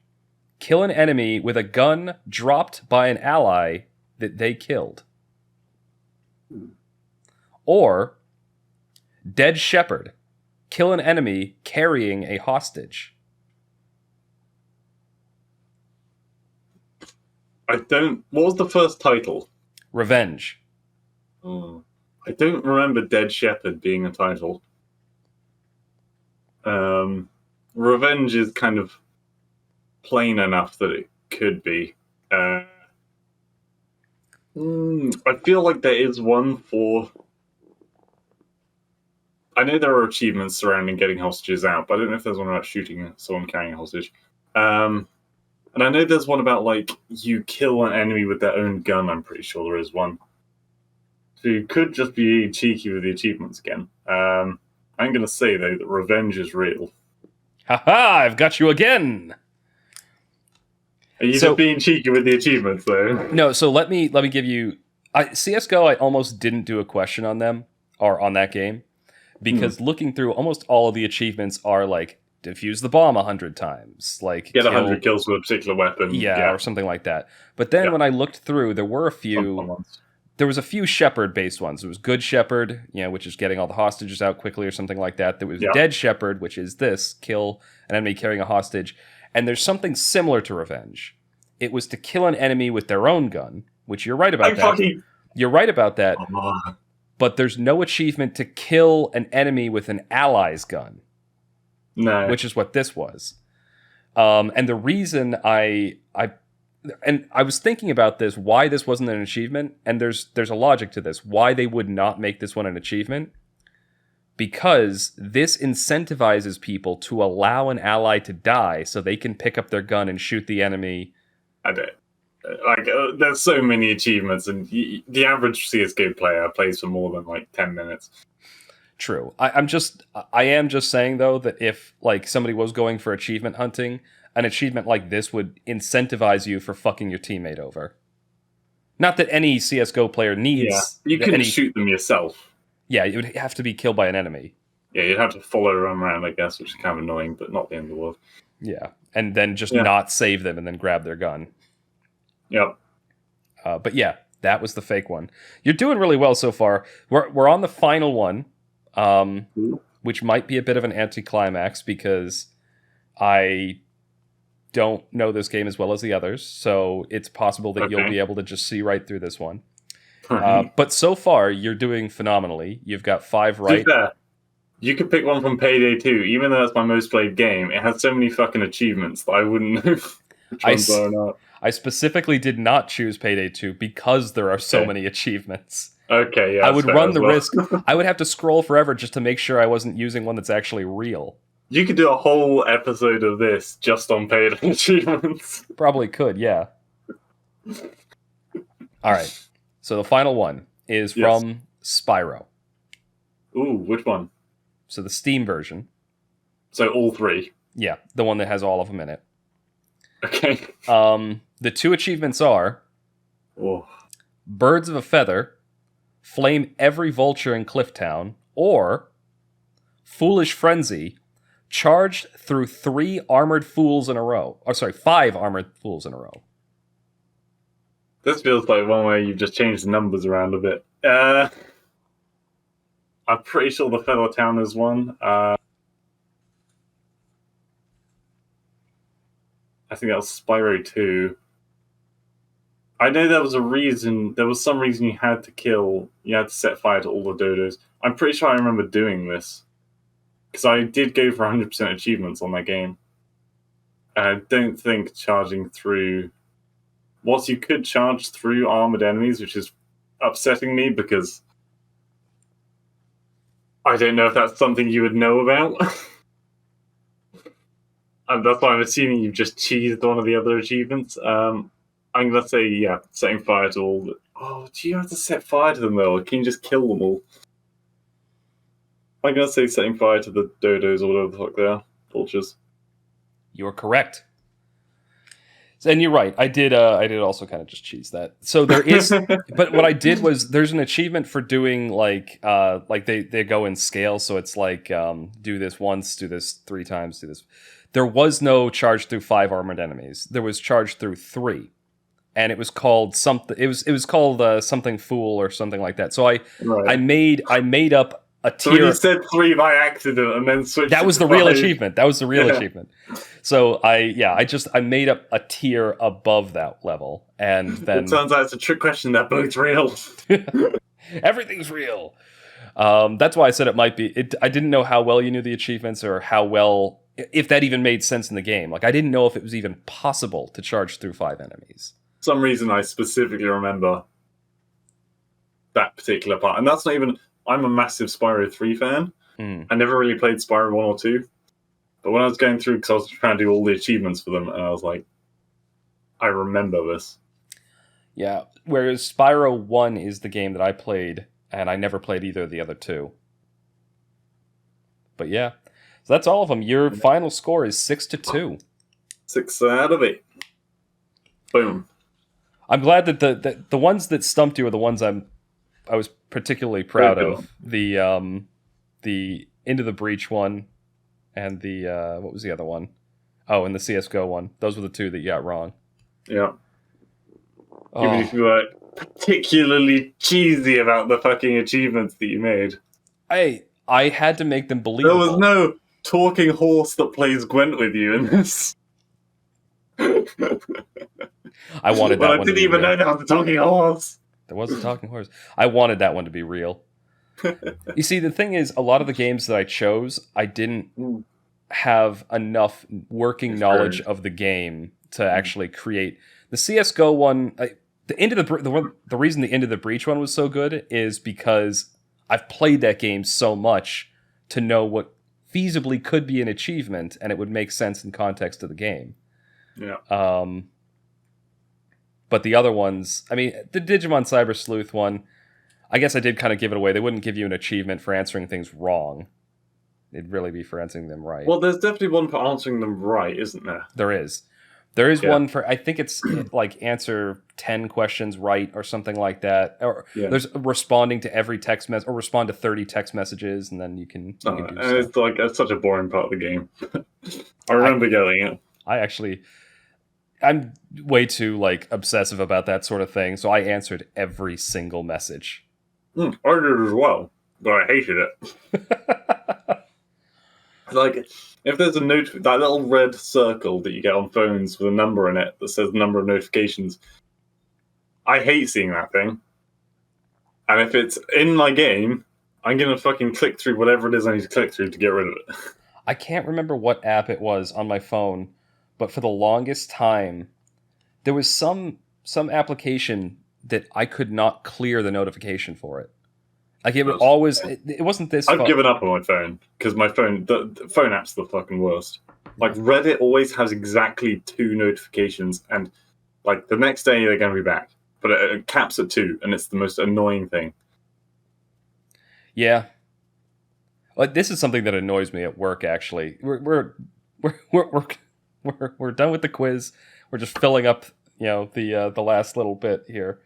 Speaker 1: Kill an enemy with a gun dropped by an ally that they killed. Or Dead Shepherd. Kill an enemy carrying a hostage.
Speaker 2: What was the first title?
Speaker 1: Revenge.
Speaker 2: I don't remember Dead Shepherd being a title. Revenge is kind of plain enough that it could be. I feel like there is one for... I know there are achievements surrounding getting hostages out, but I don't know if there's one about shooting someone carrying a hostage. And I know there's one about, like, you kill an enemy with their own gun. I'm pretty sure there is one. So you could just be cheeky with the achievements again. I'm going to say, though, that revenge is real.
Speaker 1: Ha-ha! I've got you again!
Speaker 2: Are you just being cheeky with the achievements, though?
Speaker 1: No, so let me give you... CSGO, I almost didn't do a question on them, or on that game, because looking through, almost all of the achievements are, like, defuse the bomb 100 times. Like
Speaker 2: get 100 kills with a particular weapon.
Speaker 1: Yeah, or something like that. But then when I looked through, there were a few... There was a few Shepherd-based ones. There was Good Shepherd, which is getting all the hostages out quickly or something like that. There was Dead Shepherd, which is this, kill an enemy carrying a hostage. And there's something similar to Revenge. It was to kill an enemy with their own gun, which you're right about that. You're right about that. But there's no achievement to kill an enemy with an ally's gun.
Speaker 2: No.
Speaker 1: Which is what this was. And the reason I was thinking about this, why this wasn't an achievement, and there's a logic to this, why they would not make this one an achievement. because this incentivizes people to allow an ally to die so they can pick up their gun and shoot the enemy.
Speaker 2: I don't. There's so many achievements, and the average CSGO player plays for more than like 10 minutes.
Speaker 1: True. I am just saying though that if like somebody was going for achievement hunting, an achievement like this would incentivize you for fucking your teammate over. Not that any CSGO player needs.
Speaker 2: Yeah, you couldn't shoot them yourself.
Speaker 1: Yeah, it would have to be killed by an enemy.
Speaker 2: Yeah, you'd have to follow them around, I guess, which is kind of annoying, but not the end of the world.
Speaker 1: Yeah, and then just not save them and then grab their gun.
Speaker 2: Yep.
Speaker 1: But yeah, that was the fake one. You're doing really well so far. We're on the final one, which might be a bit of an anticlimax because I don't know this game as well as the others, so it's possible that you'll be able to just see right through this one. But so far, you're doing phenomenally. You've got 5 right.
Speaker 2: You could pick one from Payday 2, even though it's my most played game. It has so many fucking achievements that I wouldn't know which one's blown up.
Speaker 1: I specifically did not choose Payday 2 because there are so many achievements.
Speaker 2: Okay, yeah.
Speaker 1: I would run the risk. I would have to scroll forever just to make sure I wasn't using one that's actually real.
Speaker 2: You could do a whole episode of this just on Payday achievements.
Speaker 1: Probably could, yeah. All right. So the final one is from Spyro.
Speaker 2: Ooh, which one?
Speaker 1: So the Steam version.
Speaker 2: So all 3?
Speaker 1: Yeah, the one that has all of them in it.
Speaker 2: Okay.
Speaker 1: The 2 achievements are Birds of a Feather, Flame Every Vulture in Clifftown, or Foolish Frenzy, charged through 3 armored fools in a row. Or sorry, 5 armored fools in a row.
Speaker 2: This feels like one where you've just changed the numbers around a bit. I'm pretty sure the Feather Town is one. I think that was Spyro 2. I know there was some reason you had to set fire to all the dodos. I'm pretty sure I remember doing this. Because I did go for 100% achievements on that game. And I don't think charging through... Whilst you could charge through armored enemies, which is upsetting me because I don't know if that's something you would know about. And that's why I'm assuming you've just cheesed one of the other achievements. I'm going to say, setting fire to all... Oh, do you have to set fire to them, though? Or can you just kill them all? I'm going to say setting fire to the dodos or whatever the fuck they are. Vultures.
Speaker 1: You're correct. And you're right. I did also kind of just cheese that. So there is, but what I did was there's an achievement for doing like they go in scale. So it's like do this once, do this 3 times, do this. There was no charge through 5 armored enemies. There was charge through 3, and it was called something. It was called something fool or something like that. So I made up a tier.
Speaker 2: So you said 3 by accident and then switched.
Speaker 1: That was the real achievement. That was the real achievement. So I made up a tier above that level, and then
Speaker 2: it turns out it's a trick question. They're both real.
Speaker 1: Everything's real. That's why I said it might be. I didn't know how well you knew the achievements or how well, if that even made sense in the game. Like I didn't know if it was even possible to charge through 5 enemies.
Speaker 2: For some reason I specifically remember that particular part, and that's not even. I'm a massive Spyro 3 fan. I never really played Spyro 1 or 2. But when I was going through, because I was trying to do all the achievements for them, and I was like, I remember this.
Speaker 1: Yeah, whereas Spyro 1 is the game that I played, and I never played either of the other 2. But yeah, so that's all of them. Your final score is 6-2.
Speaker 2: 6 out of 8. Boom.
Speaker 1: I'm glad that the ones that stumped you are the ones I was particularly proud of. The Into the Breach one, and the what was the other one? Oh, and the CS:GO one. Those were the 2 that you got wrong.
Speaker 2: Yeah. Even if you were particularly cheesy about the fucking achievements that you made.
Speaker 1: I had to make them believable.
Speaker 2: There was no talking horse that plays Gwent with you in this.
Speaker 1: I wanted that one.
Speaker 2: I didn't even know there was a talking horse.
Speaker 1: There was a talking horse. I wanted that one to be real. You see, the thing is, a lot of the games that I chose, I didn't have enough working knowledge of the game to actually create. The CS:GO one, the reason the Into the Breach one was so good is because I've played that game so much to know what feasibly could be an achievement, and it would make sense in context of the game.
Speaker 2: Yeah.
Speaker 1: But the other ones, I mean, the Digimon Cyber Sleuth one, I guess I did kind of give it away. They wouldn't give you an achievement for answering things wrong. It'd really be for answering them right.
Speaker 2: Well, there's definitely one for answering them right, isn't there?
Speaker 1: There is. There is one for, I think it's like answer 10 questions right or something like that. Or there's responding to every text message, or respond to 30 text messages, and then you can do stuff.
Speaker 2: It's like, it's such a boring part of the game. I remember getting it.
Speaker 1: I'm way too like obsessive about that sort of thing, so I answered every single message.
Speaker 2: I did as well, but I hated it. Like, if there's a that little red circle that you get on phones with a number in it that says the number of notifications, I hate seeing that thing. And if it's in my game, I'm gonna fucking click through whatever it is I need to click through to get rid of it.
Speaker 1: I can't remember what app it was on my phone, but for the longest time, there was some application that I could not clear the notification for it. Like it would always, it wasn't this.
Speaker 2: I've given up on my phone because my phone, the phone app's the fucking worst. Like Reddit always has exactly 2 notifications, and like the next day they're going to be back, but it caps at 2, and it's the most annoying thing.
Speaker 1: Yeah, like this is something that annoys me at work. Actually, we're done with the quiz. We're just filling up, the last little bit here.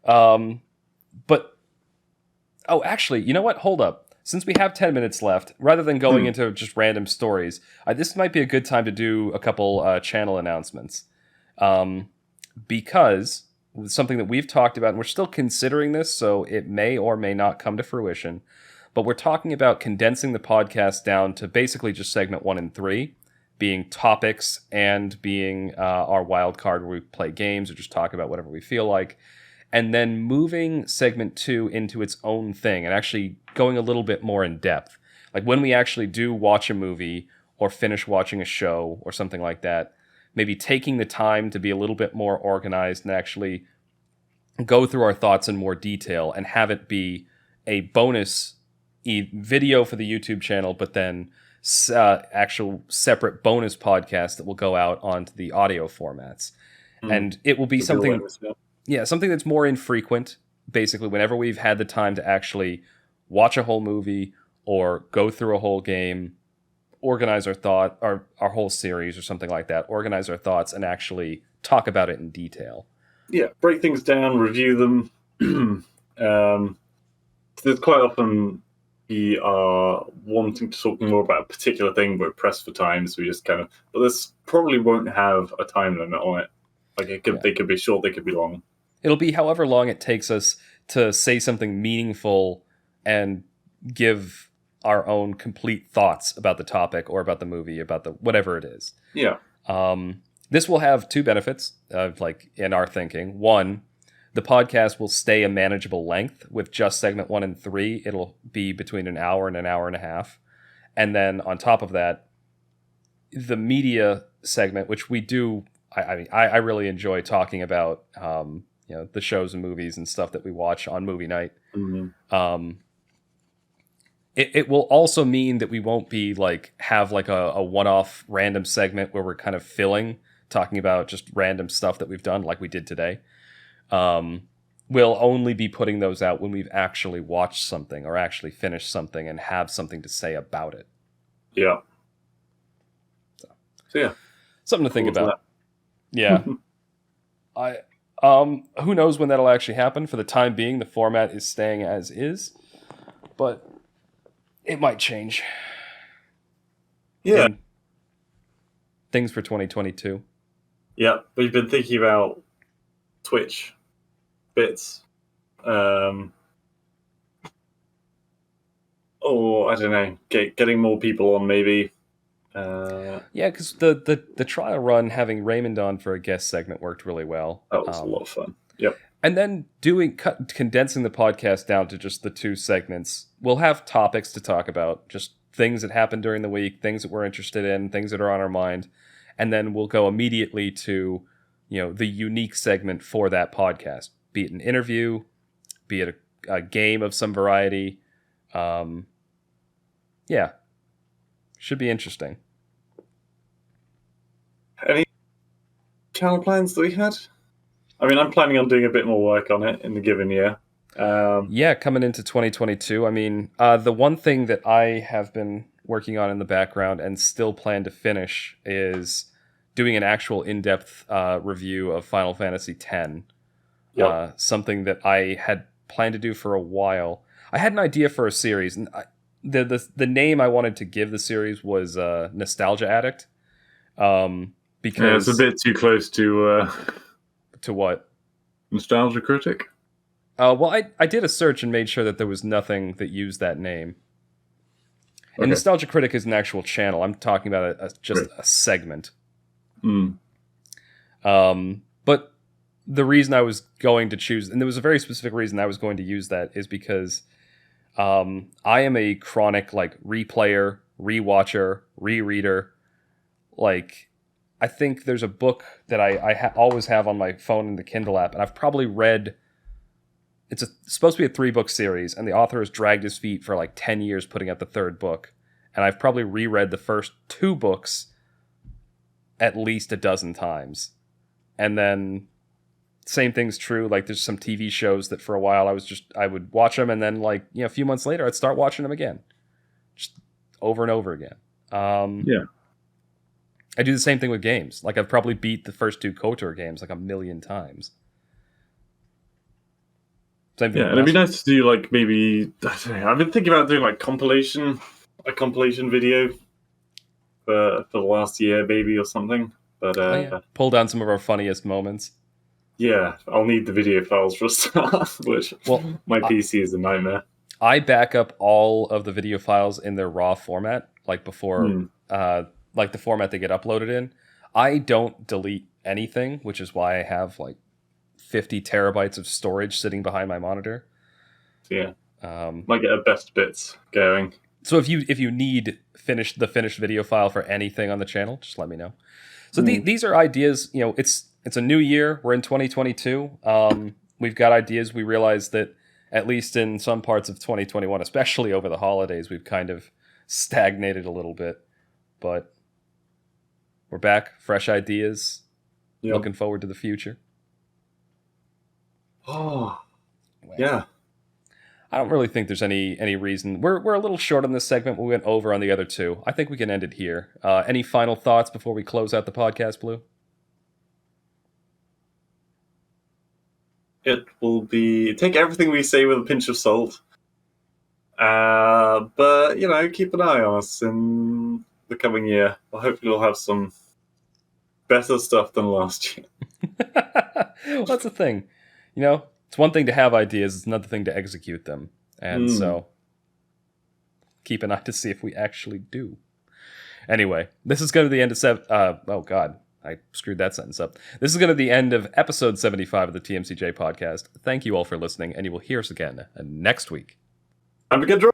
Speaker 1: But. Oh, actually, you know what? Hold up. Since we have 10 minutes left, rather than going into just random stories, this might be a good time to do a couple channel announcements. Because something that we've talked about, and we're still considering this, so it may or may not come to fruition, but we're talking about condensing the podcast down to basically just segment 1 and 3, being topics and being our wild card where we play games or just talk about whatever we feel like. And then moving segment 2 into its own thing and actually going a little bit more in depth. Like when we actually do watch a movie or finish watching a show or something like that, maybe taking the time to be a little bit more organized and actually go through our thoughts in more detail and have it be a bonus video for the YouTube channel, but then actual separate bonus podcast that will go out onto the audio formats. And it will be something that's more infrequent, basically, whenever we've had the time to actually watch a whole movie or go through a whole game, organize our thought, or our whole series or something like that, organize our thoughts and actually talk about it in detail.
Speaker 2: Yeah, break things down, review them. There's quite often we are wanting to talk more about a particular thing, but pressed for time, so we just but this probably won't have a time limit on it. Like they could be short, they could be long.
Speaker 1: It'll be however long it takes us to say something meaningful and give our own complete thoughts about the topic or about the movie, about the whatever it is.
Speaker 2: Yeah.
Speaker 1: This will have 2 benefits, in our thinking. 1, the podcast will stay a manageable length. With just segment 1 and 3, it'll be between an hour and an hour and a half. And then on top of that, the media segment, which we do, I really enjoy talking about, the shows and movies and stuff that we watch on movie night. Mm-hmm. It will also mean that we won't be have a one-off random segment where we're kind of talking about just random stuff that we've done like we did today. We'll only be putting those out when we've actually watched something or actually finished something and have something to say about it.
Speaker 2: Yeah. So yeah.
Speaker 1: Something to think about. Yeah. Who knows when that'll actually happen? For the time being, the format is staying as is, but it might change.
Speaker 2: Yeah.
Speaker 1: And things for 2022.
Speaker 2: Yeah, we've been thinking about Twitch bits. I don't know, getting more people on maybe.
Speaker 1: Yeah, because the trial run, having Raymond on for a guest segment worked really well.
Speaker 2: That was a lot of fun. Yep.
Speaker 1: And then condensing the podcast down to just the 2 segments. We'll have topics to talk about, just things that happened during the week, things that we're interested in, things that are on our mind. And then we'll go immediately to, the unique segment for that podcast, be it an interview, be it a game of some variety. Yeah. Should be interesting.
Speaker 2: Any channel plans that we had? I mean, I'm planning on doing a bit more work on it in the given year.
Speaker 1: Yeah, coming into 2022. I mean, the one thing that I have been working on in the background and still plan to finish is doing an actual in-depth review of Final Fantasy X.
Speaker 2: Yep.
Speaker 1: Something that I had planned to do for a while. I had an idea for a series, and the name I wanted to give the series was Nostalgia Addict. Because
Speaker 2: it's a bit too close to
Speaker 1: what?
Speaker 2: Nostalgia Critic.
Speaker 1: Well, I did a search and made sure that there was nothing that used that name. And Nostalgia Critic is an actual channel. I'm talking about a segment. But the reason I was going to choose, and there was a very specific reason I was going to use that, is because I am a chronic like replayer, rewatcher, rereader. Like, I think there's a book that I always have on my phone in the Kindle app, and I've probably read. It's supposed to be a 3-book series, and the author has dragged his feet for like 10 years putting out the 3rd book. And I've probably reread the first 2 books at least a dozen times. And then same thing's true. Like, there's some TV shows that for a while I would watch them, and then like, a few months later I'd start watching them again, just over and over again.
Speaker 2: Yeah.
Speaker 1: I do the same thing with games. Like, I've probably beat the first 2 KOTOR games like a million times.
Speaker 2: And it'd be nice to do like maybe I've been thinking about doing like a compilation video for the last year, maybe, or something. But
Speaker 1: pull down some of our funniest moments.
Speaker 2: Yeah, I'll need the video files for a start, which my PC is a nightmare.
Speaker 1: I back up all of the video files in their raw format, like before, like the format they get uploaded in. I don't delete anything, which is why I have like 50 terabytes of storage sitting behind my monitor.
Speaker 2: Yeah, might get a best bits going.
Speaker 1: So if you need finished video file for anything on the channel, just let me know. So these are ideas. It's a new year. We're in 2022. We've got ideas. We realize that at least in some parts of 2021, especially over the holidays, we've kind of stagnated a little bit. But we're back, fresh ideas. Yep. Looking forward to the future.
Speaker 2: Oh, yeah.
Speaker 1: I don't really think there's any reason. We're a little short on this segment. We went over on the other 2. I think we can end it here. Any final thoughts before we close out the podcast, Blue?
Speaker 2: It will be take everything we say with a pinch of salt. But keep an eye on us in the coming year. Hopefully we'll have some better stuff than last year.
Speaker 1: Well, that's the thing. It's one thing to have ideas, it's another thing to execute them. And so keep an eye to see if we actually do. Anyway, this is going to be the end of oh God, I screwed that sentence up. This is going to be the end of episode 75 of the TMCJ podcast. Thank you all for listening, and you will hear us again next week.
Speaker 2: I'm a good draw.